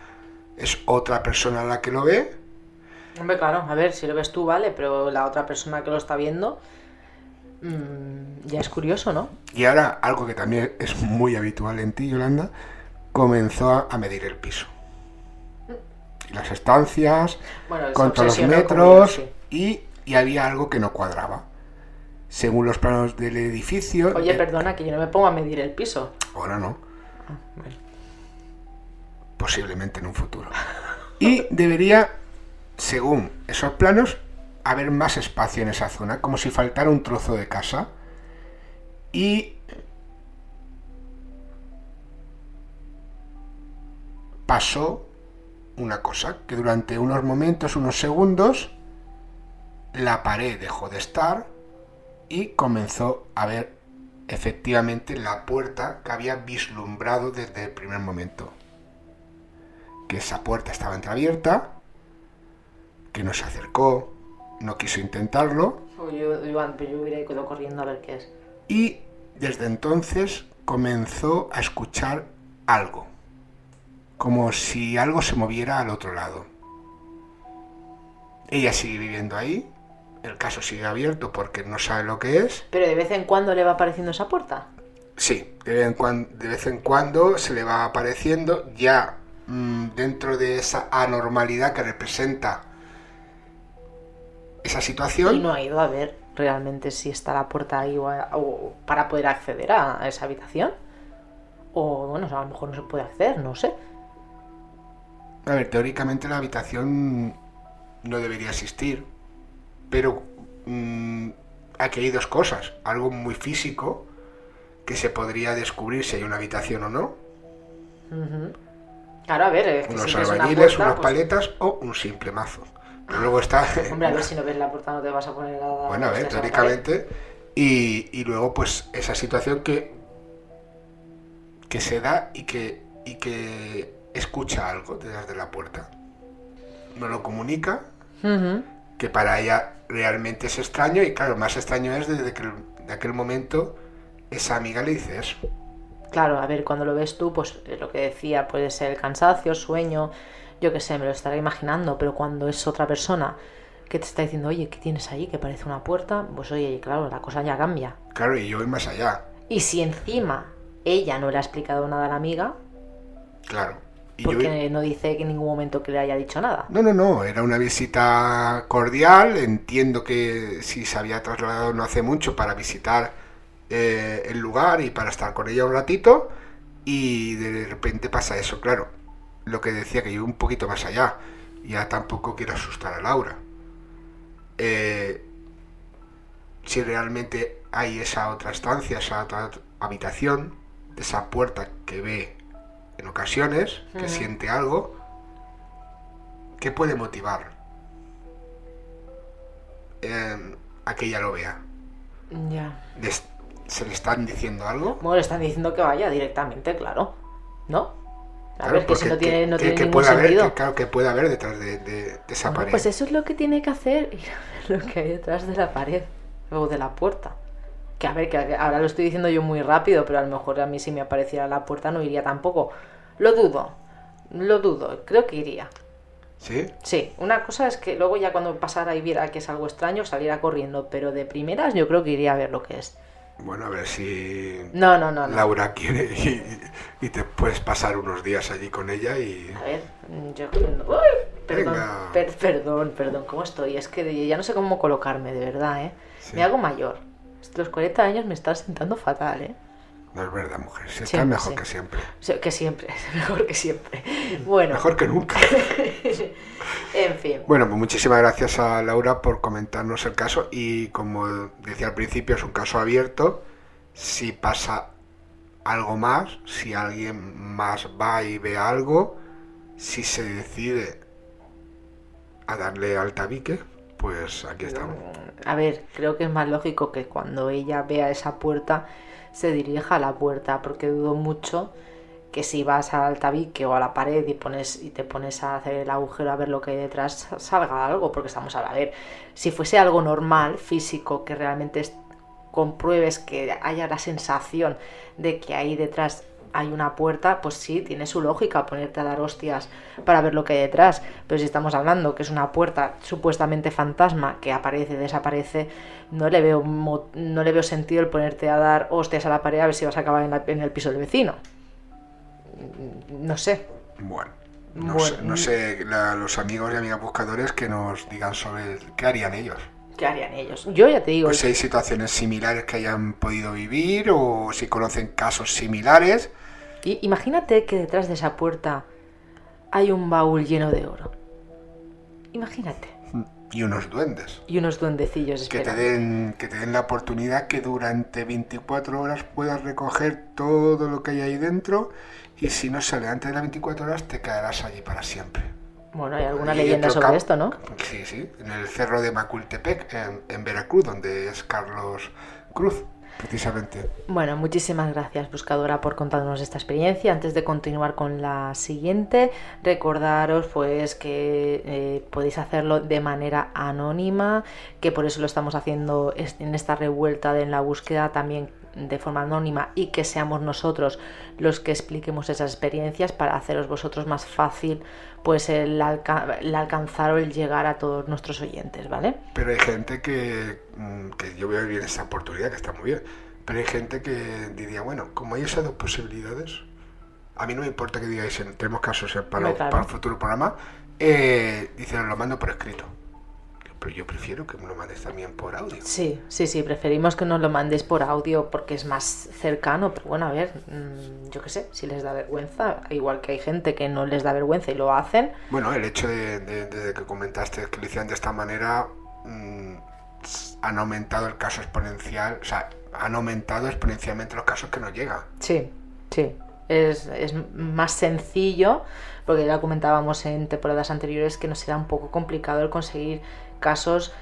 es otra persona la que lo ve, hombre, claro, a ver, si lo ves tú, vale, pero la otra persona que lo está viendo, ya es curioso, ¿no? y ahora algo que también es muy habitual en ti, Yolanda, comenzó a medir el piso. Y las estancias, Bueno, se con todos los obsesionó conmigo, metros, sí. y había algo que no cuadraba. Según los planos del edificio... Oye, perdona, que yo no me pongo a medir el piso. Ahora no. Bueno. Posiblemente en un futuro. Y debería, según esos planos, haber más espacio en esa zona, como si faltara un trozo de casa. Y pasó una cosa, que durante unos momentos, unos segundos, la pared dejó de estar y comenzó a ver efectivamente la puerta que había vislumbrado desde el primer momento. Que esa puerta estaba entreabierta, que no se acercó, no quiso intentarlo, Yo hubiera ido corriendo a ver qué es. y desde entonces comenzó a escuchar algo, como si algo se moviera al otro lado. Ella sigue viviendo ahí, el caso sigue abierto porque no sabe lo que es. Pero de vez en cuando le va apareciendo esa puerta. Sí, de vez en cuando se le va apareciendo ya dentro de esa anormalidad que representa esa situación. Y no ha ido a ver realmente si está la puerta ahí o para poder acceder a esa habitación. O bueno, a lo mejor no se puede acceder, no sé. A ver, teóricamente la habitación no debería existir, pero aquí hay dos cosas. Algo muy físico, que se podría descubrir si hay una habitación o no. Uh-huh. Claro, a ver, es que Unos si ves una albañiles, puerta, unas pues... paletas o un simple mazo. Pero luego está... Hombre, a ver, si no ves la puerta no te vas a poner a... Bueno, a ver, teóricamente. Y luego, pues, esa situación que se da y que escucha algo detrás de la puerta. No lo comunica, Uh-huh. que para ella realmente es extraño, y claro, más extraño es desde que de aquel momento esa amiga le dice eso. Claro, a ver, cuando lo ves tú, pues lo que decía, puede ser el cansancio, sueño, yo qué sé, me lo estaré imaginando, pero cuando es otra persona que te está diciendo, oye, ¿qué tienes ahí? Que parece una puerta. Pues oye, claro, la cosa ya cambia. Claro, y yo voy más allá. Y si encima ella no le ha explicado nada a la amiga, Claro. Y porque no dice que en ningún momento que le haya dicho nada. No, era una visita cordial. Entiendo que si se había trasladado no hace mucho para visitar el lugar y para estar con ella un ratito, y de repente pasa eso, claro. Lo que decía, que yo un poquito más allá. Ya tampoco quiero asustar a Laura. Si realmente hay esa otra estancia, esa otra habitación, esa puerta que ve en ocasiones, que siente algo, ¿qué puede motivar a que ella lo vea? Ya. ¿Se le están diciendo algo? Bueno, le están diciendo que vaya directamente, claro. ¿No? A Claro, ver, que porque si no tiene, no tiene que ningún puede haber, sentido. claro, que puede haber detrás de esa Bueno, pared. pues eso es lo que tiene que hacer, ir a ver lo que hay detrás de la pared o de la puerta. Que a ver, que ahora lo estoy diciendo yo muy rápido, pero a lo mejor a mí si me apareciera la puerta no iría tampoco. Lo dudo, creo que iría. ¿Sí? Sí, una cosa es que luego ya cuando pasara y viera que es algo extraño saliera corriendo, pero de primeras yo creo que iría a ver lo que es. Bueno, a ver si No. Laura quiere y te puedes pasar unos días allí con ella y... A ver, yo... ¡Uy! Perdón, Venga. perdón, ¿cómo estoy? Es que ya no sé cómo colocarme, de verdad, ¿eh? Sí. Me hago mayor. Los 40 años me están sentando fatal, ¿eh? No es verdad, mujer. Si Sí, está mejor sí. que siempre. O sea, que siempre, mejor que siempre. Bueno, Mejor que nunca. en fin. Bueno, pues muchísimas gracias a Laura por comentarnos el caso y como decía al principio es un caso abierto. Si pasa algo más, si alguien más va y ve algo, si se decide a darle al tabique, pues aquí estamos. A ver, creo que es más lógico que cuando ella vea esa puerta se dirija a la puerta, porque dudo mucho que si vas al tabique o a la pared y te pones a hacer el agujero a ver lo que hay detrás, salga algo, porque estamos a ver, si fuese algo normal, físico, que realmente compruebes que haya la sensación de que ahí detrás hay una puerta, pues sí, tiene su lógica ponerte a dar hostias para ver lo que hay detrás. Pero si estamos hablando que es una puerta supuestamente fantasma que aparece, desaparece, no le veo sentido el ponerte a dar hostias a la pared a ver si vas a acabar en el piso del vecino. No sé. Bueno, no sé los amigos y amigas buscadores que nos digan sobre qué harían ellos. ¿Qué harían ellos? Yo ya te digo... Pues si hay situaciones similares que hayan podido vivir o si conocen casos similares. Imagínate que detrás de esa puerta hay un baúl lleno de oro. Imagínate. Y unos duendes. Y unos duendecillos Que esperando. te den la oportunidad que durante 24 horas puedas recoger todo lo que hay ahí dentro y si no sale antes de las 24 horas te quedarás allí para siempre. Bueno, hay alguna Y leyenda otro sobre esto, ¿no? Sí, en el cerro de Macultepec, en Veracruz, donde es Carlos Cruz, precisamente. Bueno, muchísimas gracias, buscadora, por contarnos esta experiencia. Antes de continuar con la siguiente, recordaros pues que podéis hacerlo de manera anónima, que por eso lo estamos haciendo en esta revuelta de En la Búsqueda también de forma anónima, y que seamos nosotros los que expliquemos esas experiencias para haceros vosotros más fácil pues el alcanzar o el llegar a todos nuestros oyentes, ¿vale? Pero hay gente que yo veo bien esta oportunidad, que está muy bien, pero hay gente que diría, bueno, como hay esas dos posibilidades, a mí no me importa que digáis, tenemos casos para el futuro programa, dicen, lo mando por escrito. Pero yo prefiero que me lo mandes también por audio. Sí, preferimos que nos lo mandéis por audio porque es más cercano, pero bueno, a ver, yo qué sé, si les da vergüenza, igual que hay gente que no les da vergüenza y lo hacen. Bueno, el hecho de que comentaste que lo hicieran de esta manera, han aumentado el caso exponencial, o sea, han aumentado exponencialmente los casos que nos llegan. Sí, es más sencillo, porque ya comentábamos en temporadas anteriores que nos era un poco complicado el conseguir casos,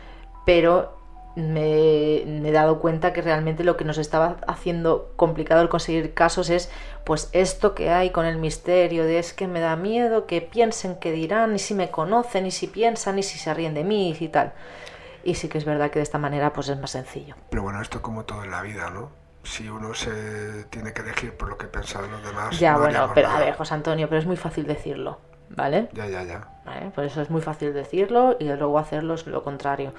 pero me he dado cuenta que realmente lo que nos estaba haciendo complicado el conseguir casos es pues esto que hay con el misterio de es que me da miedo que piensen que dirán, y si me conocen, y si piensan, y si se ríen de mí y tal. Y sí que es verdad que de esta manera pues es más sencillo. Pero bueno, esto como todo en la vida, ¿no? Si uno se tiene que elegir por lo que piensan los demás... Ya, no bueno, haríamos pero nada. a ver, José Antonio, pero es muy fácil decirlo, ¿vale? Ya. ¿vale? Por eso es muy fácil decirlo y luego hacerlo es lo contrario.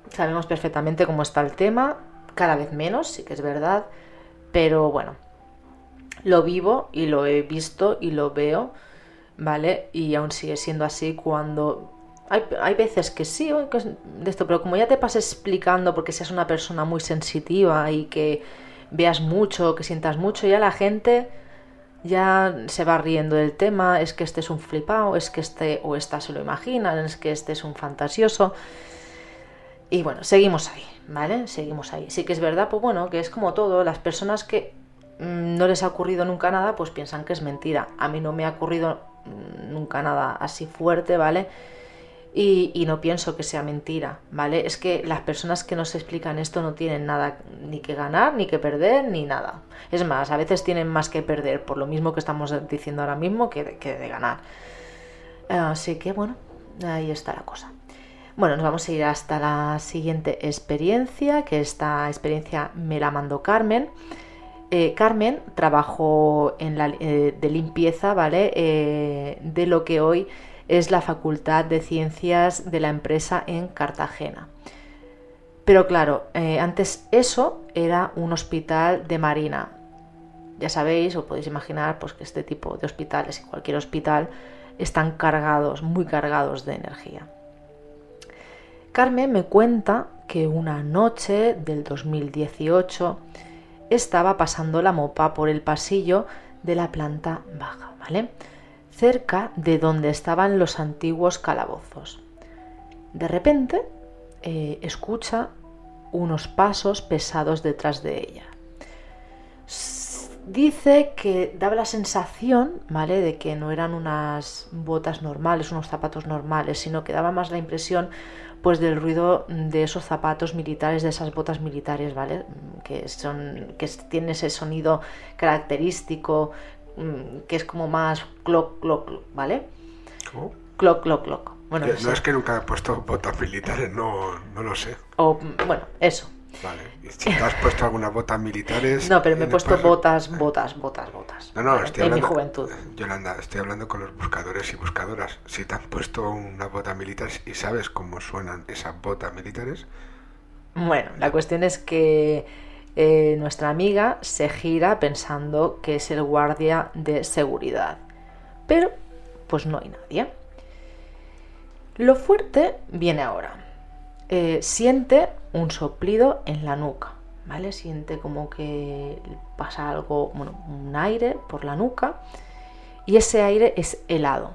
Sabemos perfectamente cómo está el tema, cada vez menos, sí que es verdad, pero bueno, lo vivo y lo he visto y lo veo, ¿vale? Y aún sigue siendo así cuando... Hay veces que sí, de esto, pero como ya te pasas explicando porque seas una persona muy sensitiva y que veas mucho, que sientas mucho, ya la gente ya se va riendo del tema, es que este es un flipado, es que este o esta se lo imaginan, es que este es un fantasioso. Y bueno, seguimos ahí, ¿vale? Seguimos ahí. Sí que es verdad, pues bueno, que es como todo, las personas que no les ha ocurrido nunca nada, pues piensan que es mentira. A mí no me ha ocurrido nunca nada así fuerte, ¿vale? Y no pienso que sea mentira, ¿vale? Es que las personas que nos explican esto no tienen nada ni que ganar, ni que perder, ni nada. Es más, a veces tienen más que perder, por lo mismo que estamos diciendo ahora mismo, que de ganar. Así que bueno, ahí está la cosa. Bueno, nos vamos a ir hasta la siguiente experiencia, que esta experiencia me la mandó Carmen. Carmen trabajó de limpieza, ¿vale? De lo que hoy es la Facultad de Ciencias de la empresa en Cartagena. Pero claro, antes eso era un hospital de marina. Ya sabéis, o podéis imaginar, pues que este tipo de hospitales y cualquier hospital están cargados, muy cargados de energía. Carmen me cuenta que una noche del 2018 estaba pasando la mopa por el pasillo de la planta baja, ¿vale? Cerca de donde estaban los antiguos calabozos. De repente escucha unos pasos pesados detrás de ella. Dice que daba la sensación, ¿vale?, de que no eran unas botas normales, unos zapatos normales, sino que daba más la impresión pues del ruido de esos zapatos militares, de esas botas militares, ¿vale?, que tienen ese sonido característico, que es como más cloc, cloc, cloc, ¿vale? ¿Cómo? Cloc, cloc, cloc. Bueno, no sé. Es que nunca he puesto botas militares, no lo sé. O, bueno, eso. Vale, y si te has puesto algunas botas militares... No, pero me he puesto botas. No, ¿vale? estoy hablando... En mi juventud. Yolanda, estoy hablando con los buscadores y buscadoras. Si te han puesto unas botas militares y sabes cómo suenan esas botas militares... Bueno, la cuestión es que nuestra amiga se gira pensando que es el guardia de seguridad. Pero, pues no hay nadie. Lo fuerte viene ahora. Siente un soplido en la nuca, ¿vale? Siente como que pasa algo, bueno, un aire por la nuca, y ese aire es helado.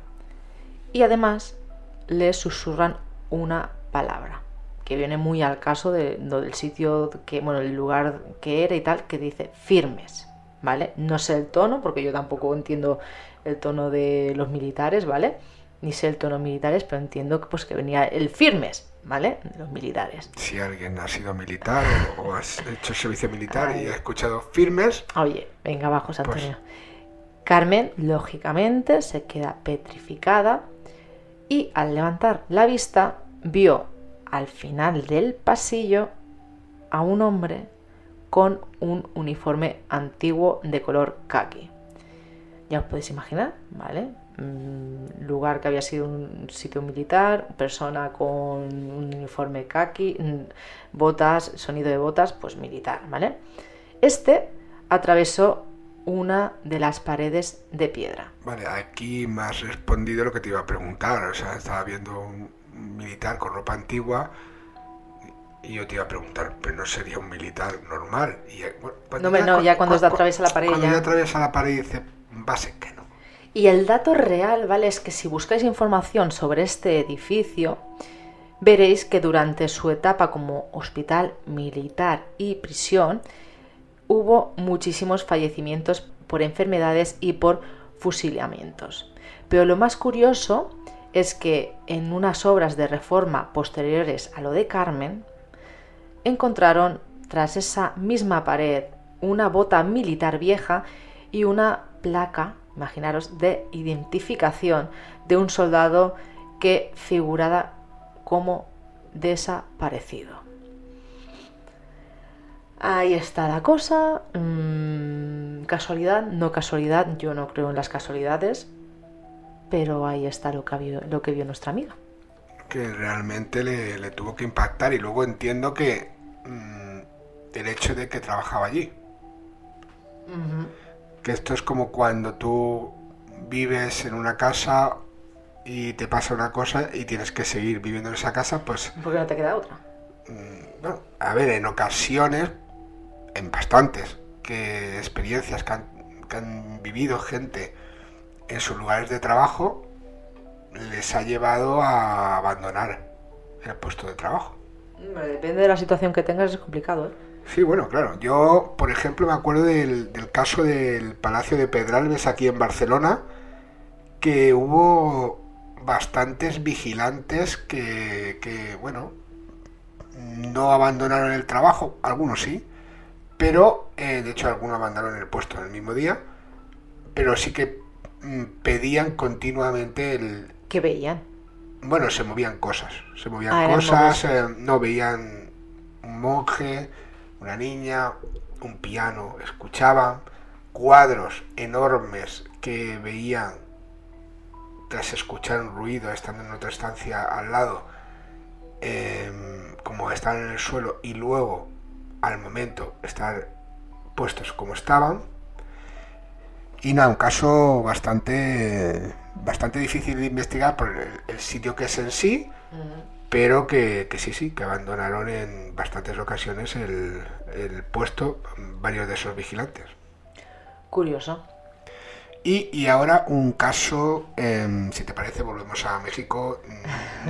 Y además le susurran una palabra que viene muy al caso del sitio, el lugar que era y tal, que dice firmes, ¿vale? No sé el tono, porque yo tampoco entiendo el tono de los militares, ¿vale? Ni sé el tono militares, pero entiendo que venía el firmes, ¿vale?, de los militares. Si alguien ha sido militar o has hecho servicio militar y ha escuchado firmes... Oye, venga abajo, Antonio. Pues... Carmen, lógicamente, se queda petrificada y al levantar la vista vio al final del pasillo a un hombre con un uniforme antiguo de color caqui. Ya os podéis imaginar, ¿vale? Lugar que había sido un sitio militar, persona con un uniforme caqui, botas, sonido de botas, pues militar, ¿vale? Este atravesó una de las paredes de piedra. Vale, aquí me has respondido lo que te iba a preguntar. O sea, estaba viendo un militar con ropa antigua y yo te iba a preguntar, pero no sería un militar normal. Y, bueno, ya cuando atraviesa la pared. Cuando ya atraviesa la pared dice, va a ser que no. Y el dato real, ¿vale?, es que si buscáis información sobre este edificio, veréis que durante su etapa como hospital militar y prisión hubo muchísimos fallecimientos por enfermedades y por fusilamientos. Pero lo más curioso es que en unas obras de reforma posteriores a lo de Carmen, encontraron tras esa misma pared una bota militar vieja y una placa, imaginaros, de identificación de un soldado que figuraba como desaparecido. Ahí está la cosa. ¿Casualidad? No casualidad. Yo no creo en las casualidades. pero ahí está lo que vio nuestra amiga. Que realmente le tuvo que impactar, y luego entiendo que el hecho de que trabajaba allí. Que esto es como cuando tú vives en una casa y te pasa una cosa y tienes que seguir viviendo en esa casa, pues... Porque no te queda otra. Bueno, a ver, en ocasiones, en bastantes, que experiencias que han vivido gente en sus lugares de trabajo les ha llevado a abandonar el puesto de trabajo. Depende de la situación que tengas, es complicado, ¿eh? Sí, bueno, claro. Yo, por ejemplo, me acuerdo del caso del Palacio de Pedralbes aquí en Barcelona, que hubo bastantes vigilantes que bueno, no abandonaron el trabajo, algunos sí, pero de hecho algunos abandonaron el puesto en el mismo día, pero sí que pedían continuamente ¿Qué veían? Bueno, se movían cosas, no veían un monje, una niña, un piano, escuchaban cuadros enormes que veían tras escuchar un ruido estando en otra estancia al lado, como estaban en el suelo, y luego al momento estar puestos como estaban. Y nada, un caso bastante difícil de investigar por el sitio que es en sí, pero que sí, que abandonaron en bastantes ocasiones el puesto varios de esos vigilantes. Curioso. Y ahora un caso, si te parece, volvemos a México,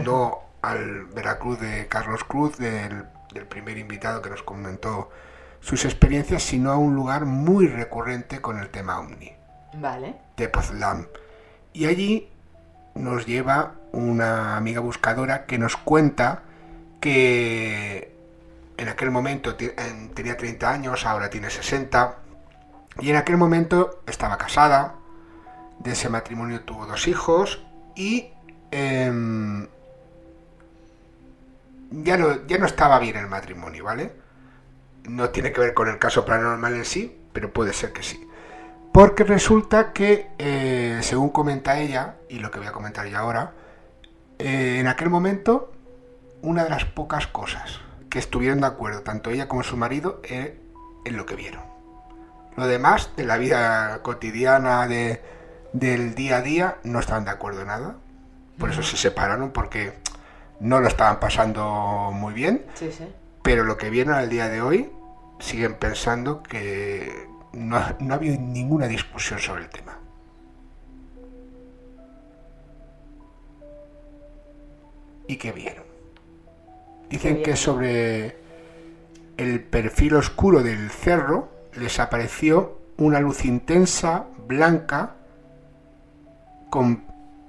no al Veracruz de Carlos Cruz, del primer invitado que nos comentó sus experiencias, sino a un lugar muy recurrente con el tema ovni. Vale. Tepoztlán. Y allí nos lleva una amiga buscadora que nos cuenta que en aquel momento tenía 30 años, ahora tiene 60, y en aquel momento estaba casada, de ese matrimonio tuvo 2 hijos, y ya no estaba bien el matrimonio, ¿vale? No tiene que ver con el caso paranormal en sí, pero puede ser que sí. Porque resulta que, según comenta ella, y lo que voy a comentar ya ahora, en aquel momento, una de las pocas cosas que estuvieron de acuerdo, tanto ella como su marido, en lo que vieron. Lo demás, de la vida cotidiana, del día a día, no estaban de acuerdo en nada. Por eso se separaron, porque no lo estaban pasando muy bien. Sí, sí. Pero lo que vieron al día de hoy, siguen pensando que no ha habido ninguna discusión sobre el tema. ¿Y qué vieron? Dicen que sobre el perfil oscuro del cerro les apareció una luz intensa, blanca,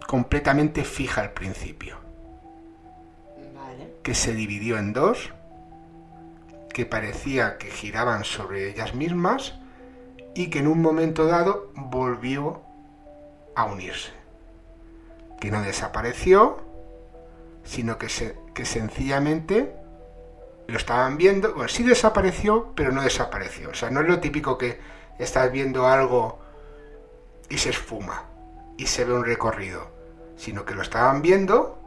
completamente fija al principio. Vale. Que se dividió en 2, que parecía que giraban sobre ellas mismas, y que en un momento dado volvió a unirse. Que no desapareció, sino que sencillamente lo estaban viendo. Bueno, sí desapareció, pero no desapareció. O sea, no es lo típico que estás viendo algo y se esfuma y se ve un recorrido, sino que lo estaban viendo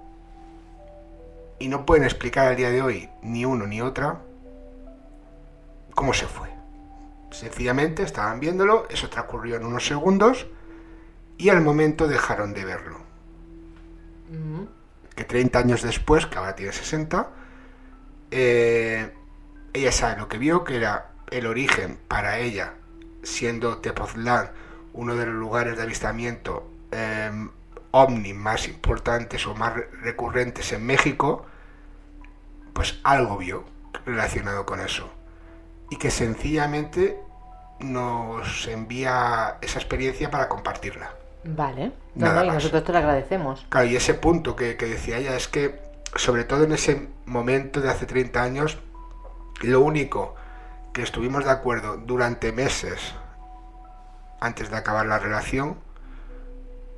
y no pueden explicar al día de hoy, ni uno ni otra, cómo se fue. Sencillamente estaban viéndolo, eso transcurrió en unos segundos y al momento dejaron de verlo. Que 30 años después, que ahora tiene 60, ella sabe lo que vio, que era el origen para ella, siendo Tepoztlán uno de los lugares de avistamiento ovni más importantes o más recurrentes en México, pues algo vio relacionado con eso. Y que sencillamente nos envía esa experiencia para compartirla. Vale. Y nosotros te lo agradecemos. Claro, y ese punto que decía ella es que, sobre todo en ese momento de hace 30 años, lo único que estuvimos de acuerdo durante meses antes de acabar la relación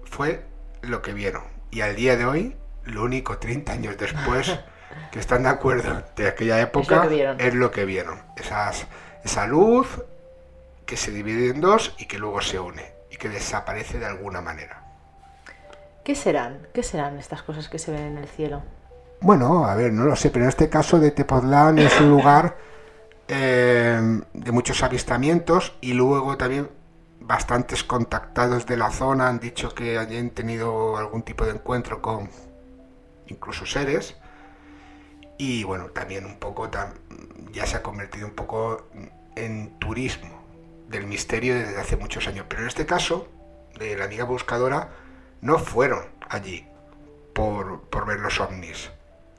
fue lo que vieron. Y al día de hoy, lo único 30 años después que están de acuerdo de aquella época es lo que vieron. Esa luz que se divide en 2 y que luego se une y que desaparece de alguna manera. ¿Qué serán? ¿Qué serán estas cosas que se ven en el cielo? Bueno, a ver, no lo sé, pero en este caso de Tepoztlán es un lugar de muchos avistamientos y luego también bastantes contactados de la zona han dicho que hayan tenido algún tipo de encuentro con incluso seres y bueno, también un poco ya se ha convertido un poco en turismo del misterio desde hace muchos años, pero en este caso de la amiga buscadora no fueron allí por ver los ovnis,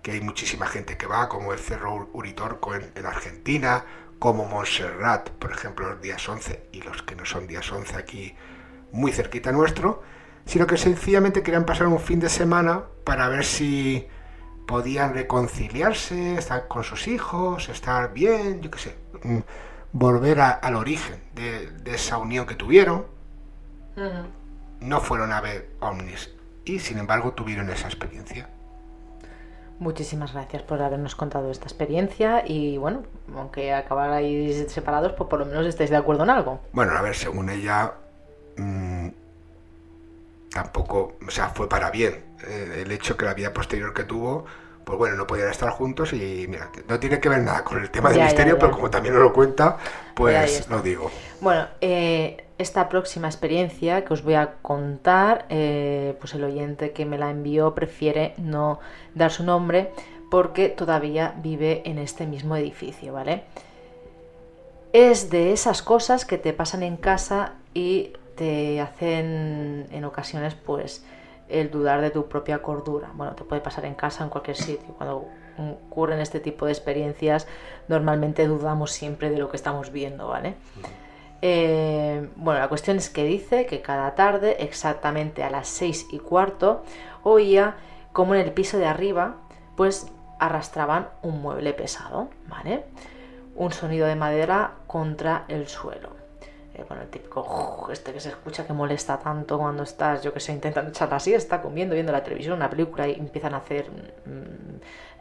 que hay muchísima gente que va, como el Cerro Uritorco en Argentina, como Montserrat, por ejemplo, los días 11 y los que no son días 11 aquí muy cerquita nuestro, sino que sencillamente querían pasar un fin de semana para ver si podían reconciliarse, estar con sus hijos, estar bien, yo qué sé, volver al origen de esa unión que tuvieron. No fueron a ver ovnis y sin embargo tuvieron esa experiencia. Muchísimas gracias por habernos contado esta experiencia y bueno, aunque acabarais separados, pues por lo menos estáis de acuerdo en algo. Bueno, a ver, según ella, tampoco, o sea, fue para bien. El hecho que la vida posterior que tuvo, pues bueno, no podían estar juntos y mira, no tiene que ver nada con el tema del misterio, pero como también nos lo cuenta, pues lo digo. Bueno, esta próxima experiencia que os voy a contar, pues el oyente que me la envió prefiere no dar su nombre porque todavía vive en este mismo edificio, ¿vale? Es de esas cosas que te pasan en casa y te hacen en ocasiones pues el dudar de tu propia cordura. Bueno, te puede pasar en casa, en cualquier sitio. Cuando ocurren este tipo de experiencias normalmente dudamos siempre de lo que estamos viendo, ¿vale? Bueno, la cuestión es que dice que cada tarde, exactamente a las 6:15, oía como en el piso de arriba pues arrastraban un mueble pesado, ¿vale? Un sonido de madera contra el suelo. Bueno, el típico este que se escucha que molesta tanto cuando estás, yo que sé, intentando echar la siesta, comiendo, viendo la televisión, una película y empiezan a hacer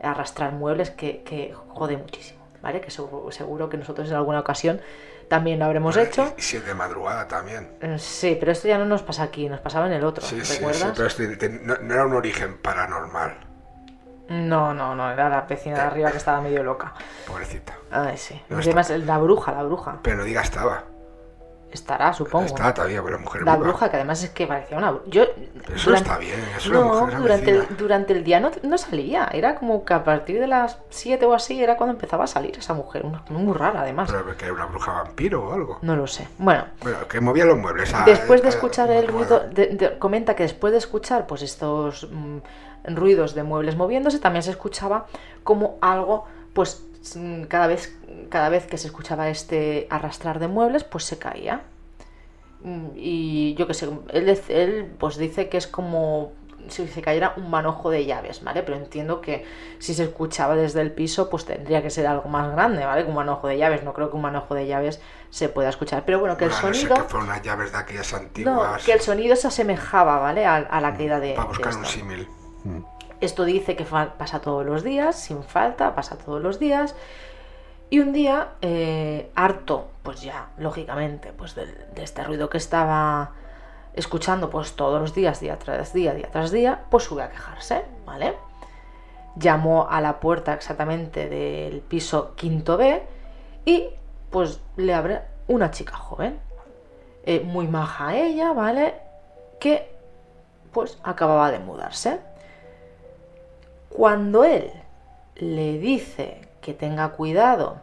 arrastrar muebles que jode muchísimo, ¿vale? Que seguro que nosotros en alguna ocasión también lo habremos hecho. Y si es de madrugada también. Sí, pero esto ya no nos pasa aquí, nos pasaba en el otro, sí, ¿recuerdas? Sí, pero no era un origen paranormal. No, era la vecina de arriba que estaba medio loca. Pobrecita. Ay, sí. No Además, la bruja. Pero no diga estaba. Estará, supongo. Está todavía, pero la mujer la viva. bruja, que además es que parecía una bruja. Eso está bien, es una mujer durante el día no salía. Era como que a partir de las 7 o así era cuando empezaba a salir esa mujer. Muy rara, además. ¿Pero que era una bruja vampiro o algo? No lo sé. Bueno, que movía los muebles. Después de escuchar el ruido, comenta que después de escuchar pues estos ruidos de muebles moviéndose, también se escuchaba como algo, pues cada vez que se escuchaba este arrastrar de muebles, pues se caía. Y yo qué sé, él pues dice que es como si se cayera un manojo de llaves, ¿vale? Pero entiendo que si se escuchaba desde el piso, pues tendría que ser algo más grande, ¿vale? Que un manojo de llaves. No creo que un manojo de llaves se pueda escuchar. Pero bueno, que el sonido... No sé que fueron unas llaves de aquellas antiguas... No, que el sonido se asemejaba, ¿vale? A la caída de... Para buscar de un símil. Esto dice que pasa todos los días, sin falta, pasa todos los días. Y un día, harto, pues ya, lógicamente, pues de este ruido que estaba escuchando pues todos los días, día tras día, pues sube a quejarse, ¿vale? Llamó a la puerta exactamente del piso 5B y pues le abre una chica joven, muy maja ella, ¿vale? Que pues acababa de mudarse. Cuando él le dice que tenga cuidado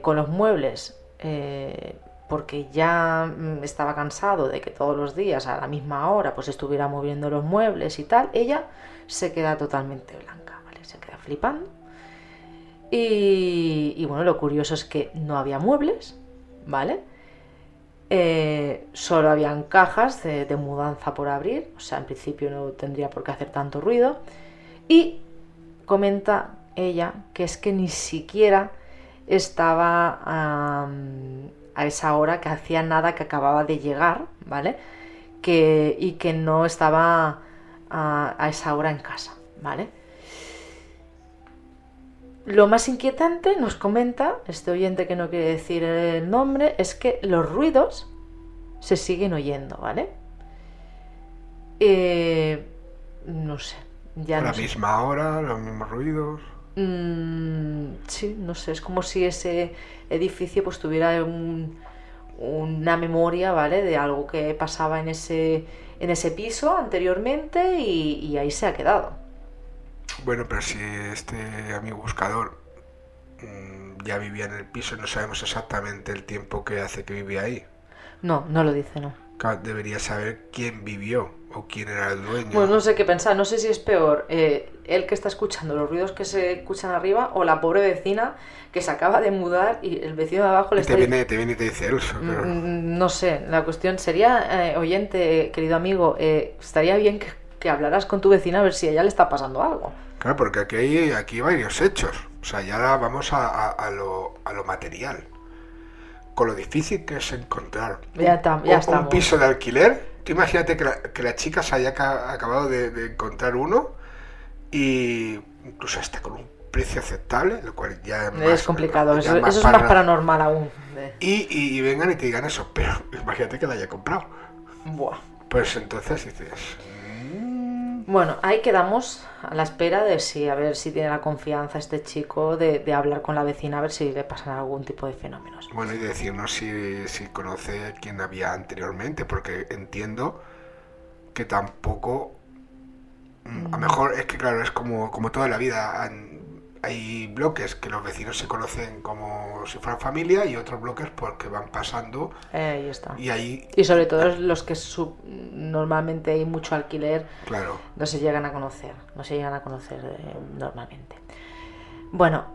con los muebles, porque ya estaba cansado de que todos los días a la misma hora pues estuviera moviendo los muebles y tal, ella se queda totalmente blanca, ¿vale? Se queda flipando. Y bueno, lo curioso es que no había muebles, ¿vale? Solo habían cajas de mudanza por abrir, o sea, en principio no tendría por qué hacer tanto ruido. Y comenta ella que es que ni siquiera estaba a esa hora, que hacía nada, que acababa de llegar, ¿vale? Y que no estaba a esa hora en casa, ¿vale? Lo más inquietante, nos comenta este oyente que no quiere decir el nombre, es que los ruidos se siguen oyendo, ¿vale? No sé, ya A no la sé. misma hora, los mismos ruidos. Sí, no sé, es como si ese edificio pues tuviera una memoria, ¿vale? De algo que pasaba en ese piso anteriormente y ahí se ha quedado. Bueno, pero si este amigo buscador ya vivía en el piso, no sabemos exactamente el tiempo que hace que vivía ahí. No, no lo dice, no. Claro, debería saber quién vivió o quién era el dueño. Bueno, no sé qué pensar, no sé si es peor él que está escuchando los ruidos que se escuchan arriba o la pobre vecina que se acaba de mudar y el vecino de abajo le Y está... te viene y te dice eso, pero... No sé, la cuestión sería, oyente, querido amigo, estaría bien que hablaras con tu vecina a ver si a ella le está pasando algo. Claro, porque aquí hay varios hechos. O sea, ya vamos a lo material. Con lo difícil que es encontrar Ya un estamos. piso de alquiler. Tú imagínate que la chica se haya acabado de encontrar uno y incluso hasta con un precio aceptable, lo cual ya es más... Es complicado, ya eso es más paranormal aún. Y vengan y te digan eso, pero imagínate que la haya comprado. Buah. Pues entonces dices... Bueno, ahí quedamos a la espera de a ver si tiene la confianza este chico de hablar con la vecina, a ver si le pasan algún tipo de fenómenos. Bueno, y decirnos si conoce quién había anteriormente, porque entiendo que tampoco... A lo mejor es que, claro, es como toda la vida. Hay bloques que los vecinos se conocen como si fueran familia y otros bloques porque van pasando Ahí está. y ahí... Y sobre todo los que normalmente hay mucho alquiler, Claro. no se llegan a conocer, normalmente. Bueno,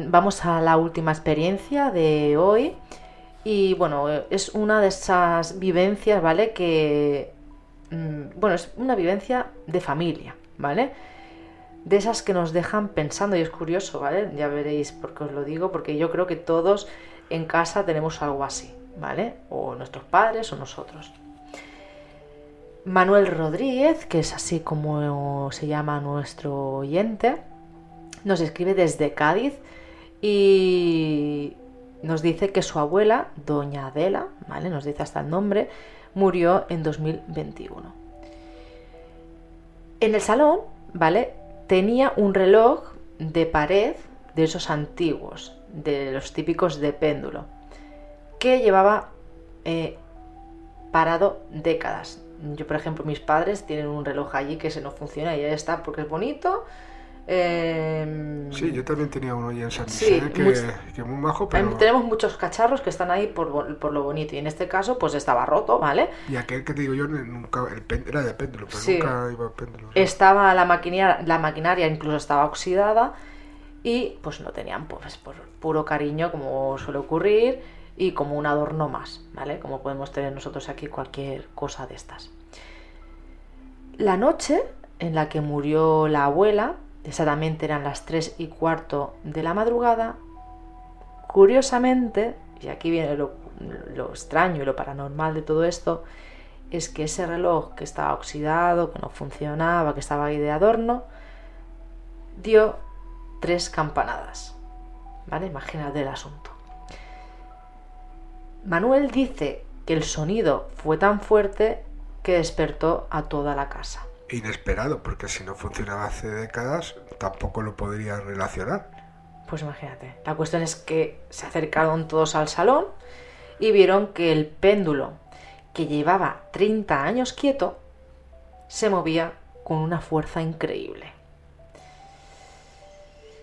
vamos a la última experiencia de hoy y bueno, es una de esas vivencias, ¿vale? Bueno, es una vivencia de familia, ¿vale? De esas que nos dejan pensando y es curioso, ¿vale? Ya veréis por qué os lo digo, porque yo creo que todos en casa tenemos algo así, ¿vale? O nuestros padres o nosotros. Manuel Rodríguez, que es así como se llama nuestro oyente, nos escribe desde Cádiz y nos dice que su abuela, doña Adela, ¿vale? Nos dice hasta el nombre, murió en 2021. En el salón, ¿vale? Tenía un reloj de pared de esos antiguos, de los típicos de péndulo, que llevaba parado décadas. Yo, por ejemplo, mis padres tienen un reloj allí que no funciona y ya está, porque es bonito. Sí, yo también tenía uno ahí en San Sí, Vicente que es muy majo, pero... Tenemos muchos cacharros que están ahí por lo bonito y en este caso pues estaba roto, ¿vale? Y aquel que te digo yo nunca... era de péndulo, pero Sí. nunca iba a péndulo. Estaba la maquinaria incluso estaba oxidada y pues lo tenían pues por puro cariño, como suele ocurrir, y como un adorno más, ¿vale? Como podemos tener nosotros aquí cualquier cosa de estas. La noche en la que murió la abuela, exactamente eran las 3:15 de la madrugada, curiosamente, y aquí viene lo extraño y lo paranormal de todo esto, es que ese reloj que estaba oxidado, que no funcionaba, que estaba ahí de adorno, dio 3 campanadas, ¿vale? Imagínate el asunto. Manuel dice que el sonido fue tan fuerte que despertó a toda la casa. Inesperado, porque si no funcionaba hace décadas, tampoco lo podrían relacionar. Pues imagínate. La cuestión es que se acercaron todos al salón y vieron que el péndulo, que llevaba 30 años quieto, se movía con una fuerza increíble.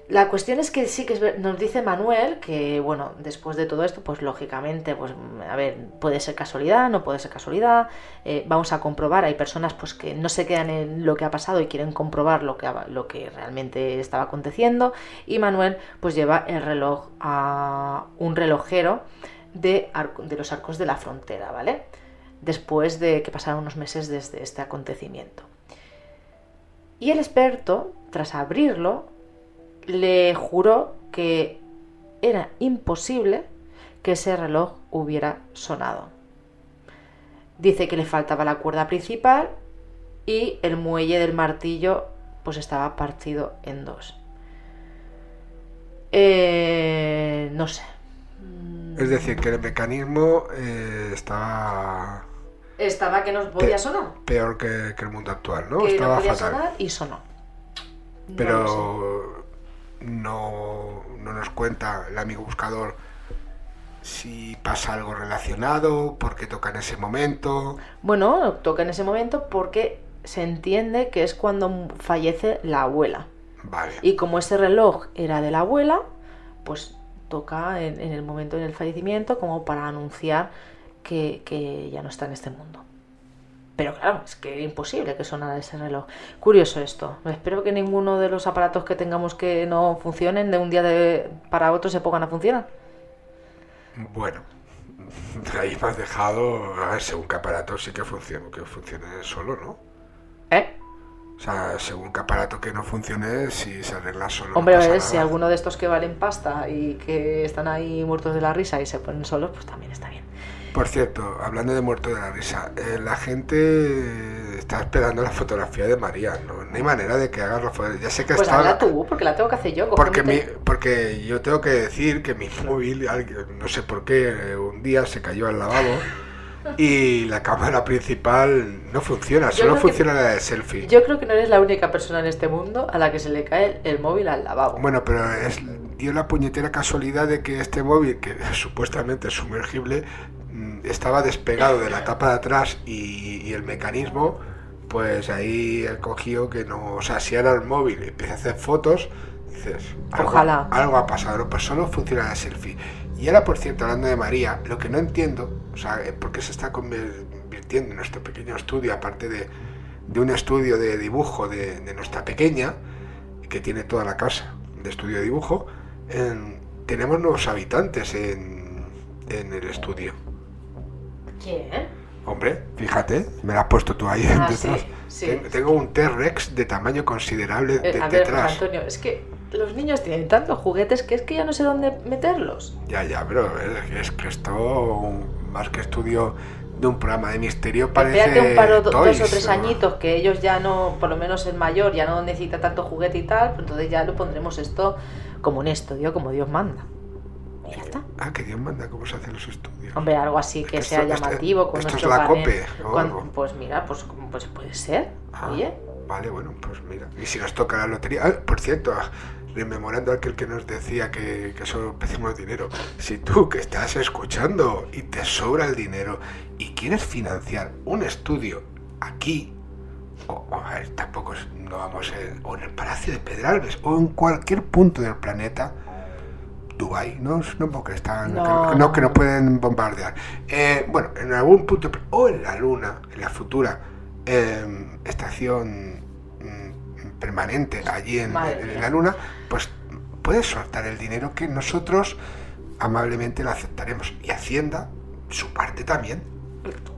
La cuestión es que sí que nos dice Manuel que, bueno, después de todo esto, pues lógicamente, pues a ver, puede ser casualidad, no puede ser casualidad, vamos a comprobar, hay personas pues que no se quedan en lo que ha pasado y quieren comprobar lo que realmente estaba aconteciendo, y Manuel pues lleva el reloj a un relojero de los Arcos de la Frontera, ¿vale? Después de que pasaron unos meses desde este acontecimiento. Y el experto, tras abrirlo, le juró que era imposible que ese reloj hubiera sonado. Dice que le faltaba la cuerda principal y el muelle del martillo pues estaba partido en 2. No sé. Es decir, que el mecanismo estaba Estaba que no podía sonar. Peor que el mundo actual, ¿no? Que Estaba no podía fatal. sonar y sonó. No lo sé. Pero no nos cuenta el amigo buscador si pasa algo relacionado, por qué toca en ese momento. Bueno, toca en ese momento porque se entiende que es cuando fallece la abuela. Vale. Y como ese reloj era de la abuela, pues toca en el momento del fallecimiento como para anunciar que ya no está en este mundo. Pero claro, es que era imposible que sonara ese reloj. Curioso esto. Espero que ninguno de los aparatos que tengamos que no funcionen de un día para otro se pongan a funcionar. Bueno, ahí me has dejado, a ver, según qué aparato sí que funcione solo, ¿no? ¿Eh? O sea, según qué aparato que no funcione, si se arregla solo. Hombre, no a pasa ver, si nada. alguno de estos que valen pasta y que están ahí muertos de la risa y se ponen solos, pues también está bien. Por cierto, hablando de muerto de la risa, la gente está esperando la fotografía de María, ¿no? No hay manera de que hagas la fotografía. Ya sé que Pues está... hazla tú, porque la tengo que hacer yo. Porque yo tengo que decir que mi móvil, no sé por qué, un día se cayó al lavabo y la cámara principal no funciona, solo funciona la de selfie. Yo creo que no eres la única persona en este mundo a la que se le cae el móvil al lavabo. Bueno, pero dio la puñetera casualidad de que este móvil, que supuestamente es sumergible, estaba despegado de la tapa de atrás y el mecanismo, pues ahí he cogido que no... O sea, si ahora el móvil empieza a hacer fotos, dices, Ojalá. algo ha pasado, pues solo funciona la selfie. Y ahora, por cierto, hablando de María, lo que no entiendo, o sea, por qué se está convirtiendo en nuestro pequeño estudio, aparte de un estudio de dibujo de nuestra pequeña, que tiene toda la casa de estudio de dibujo, tenemos nuevos habitantes en el estudio. ¿Quién? Hombre, fíjate, me la has puesto tú ahí detrás. Sí. Tengo un T-Rex de tamaño considerable A ver, José detrás. Antonio, es que los niños tienen tantos juguetes que es que ya no sé dónde meterlos. Ya, pero es que esto, más que estudio de un programa de misterio, parece Espérate un par dos o Toys, tres añitos que ellos ya no, por lo menos el mayor, ya no necesita tanto juguete y tal, pues entonces ya lo pondremos esto como un estudio, como Dios manda. Y ya está. Ah, que Dios manda cómo se hacen los estudios. Hombre, algo así que sea llamativo con esto nuestro es la panel. COPE o algo. Pues mira, pues puede ser. Oye, Vale, bueno, pues mira. Y si nos toca la lotería... Ah, por cierto, rememorando a aquel que nos decía que solo pedimos dinero. Si tú que estás escuchando y te sobra el dinero y quieres financiar un estudio aquí, a ver, tampoco no vamos o en el Palacio de Pedralbes o en cualquier punto del planeta, Dubái, no porque están, No. que no pueden bombardear. Bueno, en algún punto, o en la Luna, en la futura estación permanente allí en la Luna, pues puedes soltar el dinero que nosotros amablemente lo aceptaremos. Y Hacienda, su parte también.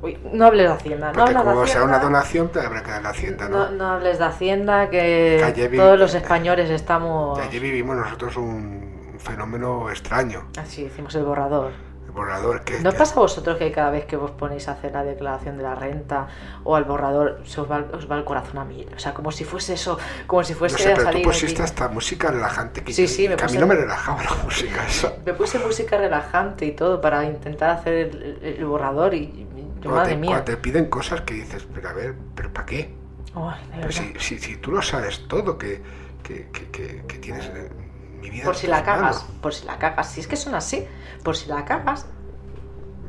uy, no hables de Hacienda, no Porque hables de como sea Hacienda. una donación, te habrá que dar la Hacienda, ¿no? No hables de Hacienda, que Calle todos los españoles estamos... Y allí vivimos nosotros un fenómeno extraño. Así decimos el borrador. El borrador que... ¿No os pasa a vosotros que cada vez que vos ponéis a hacer la declaración de la renta o al borrador os va el corazón a mil? O sea, como si fuese eso, como si fuese No sé, a pero tú salir pusiste aquí. esta música relajante que, Sí, sí, me que a mí puse- no me relajaba la música esa. Me puse música relajante y todo para intentar hacer el borrador y madre mía. Cuando te piden cosas que dices, pero a ver, ¿pero para qué? Ay, de Pero verdad. si tú lo sabes todo, que tienes mi vida... Por en si tus la cagas, manos. por si la cagas. Si es que son así, por si la cagas.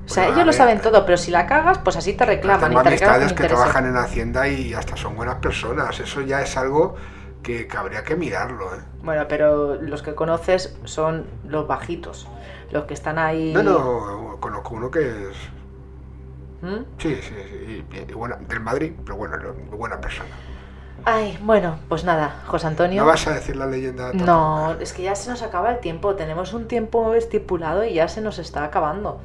O sea, Bueno, ellos a lo ver, saben todo, pero si la cagas, pues así te reclaman. Tengo Y te reclaman amistades con que intereses. trabajan en Hacienda y hasta son buenas personas. Eso ya es algo que habría que mirarlo, ¿eh? Bueno, pero los que conoces son los bajitos, los que están ahí... No, conozco uno que es... ¿Mm? Sí, y bueno, del Madrid, pero bueno, buena persona. Ay, bueno, pues nada, José Antonio... ¿No vas a decir la leyenda? tampoco? No, es que ya se nos acaba el tiempo, tenemos un tiempo estipulado y ya se nos está acabando.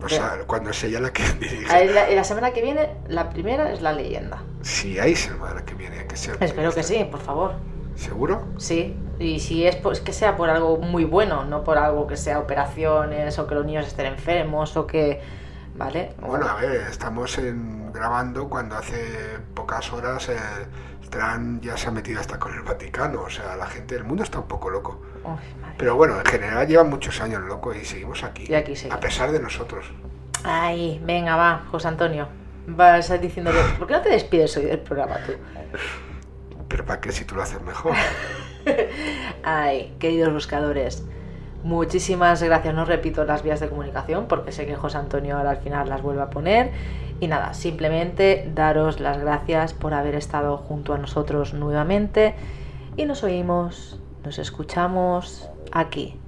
O sea, cuando sea ya la que dirige. La semana que viene, la primera es la leyenda. Si hay semana que viene, que sea. Espero que sí, por favor. ¿Seguro? Sí, y si es pues, que sea por algo muy bueno, no por algo que sea operaciones o que los niños estén enfermos o que... ¿Vale? Bueno, a ver, estamos grabando cuando hace pocas horas Trump ya se ha metido hasta con el Vaticano. O sea, la gente del mundo está un poco loco. Uy, madre. Pero bueno, en general llevan muchos años loco y seguimos aquí. Y aquí seguimos. A pesar de nosotros. Ay, venga, va, José Antonio. vas diciendo, ¿por qué no te despides hoy del programa tú? Pero ¿para qué si tú lo haces mejor? Ay, queridos buscadores, muchísimas gracias. No repito las vías de comunicación porque sé que José Antonio ahora al final las vuelve a poner. Y nada, simplemente daros las gracias por haber estado junto a nosotros nuevamente. Y nos oímos, nos escuchamos aquí,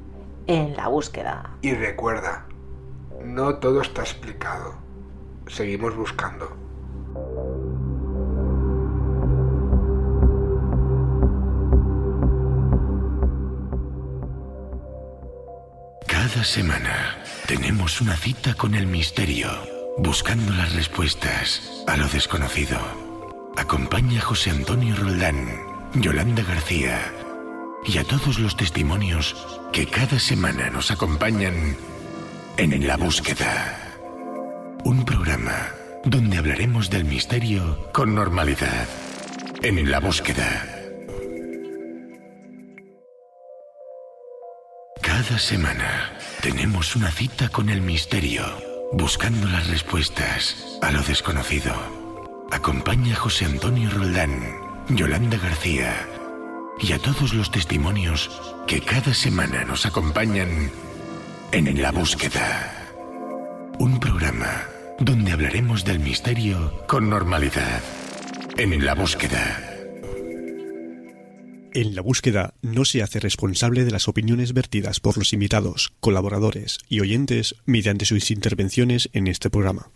en La Búsqueda. Y recuerda, no todo está explicado. Seguimos buscando. Cada semana tenemos una cita con el misterio, buscando las respuestas a lo desconocido. Acompaña a José Antonio Roldán, Yolanda García y a todos los testimonios que cada semana nos acompañan en La Búsqueda. Un programa donde hablaremos del misterio con normalidad. En La Búsqueda. Cada semana tenemos una cita con el misterio, buscando las respuestas a lo desconocido. Acompaña a José Antonio Roldán, Yolanda García y a todos los testimonios que cada semana nos acompañan en La Búsqueda. Un programa donde hablaremos del misterio con normalidad. En La Búsqueda. En La Búsqueda no se hace responsable de las opiniones vertidas por los invitados, colaboradores y oyentes mediante sus intervenciones en este programa.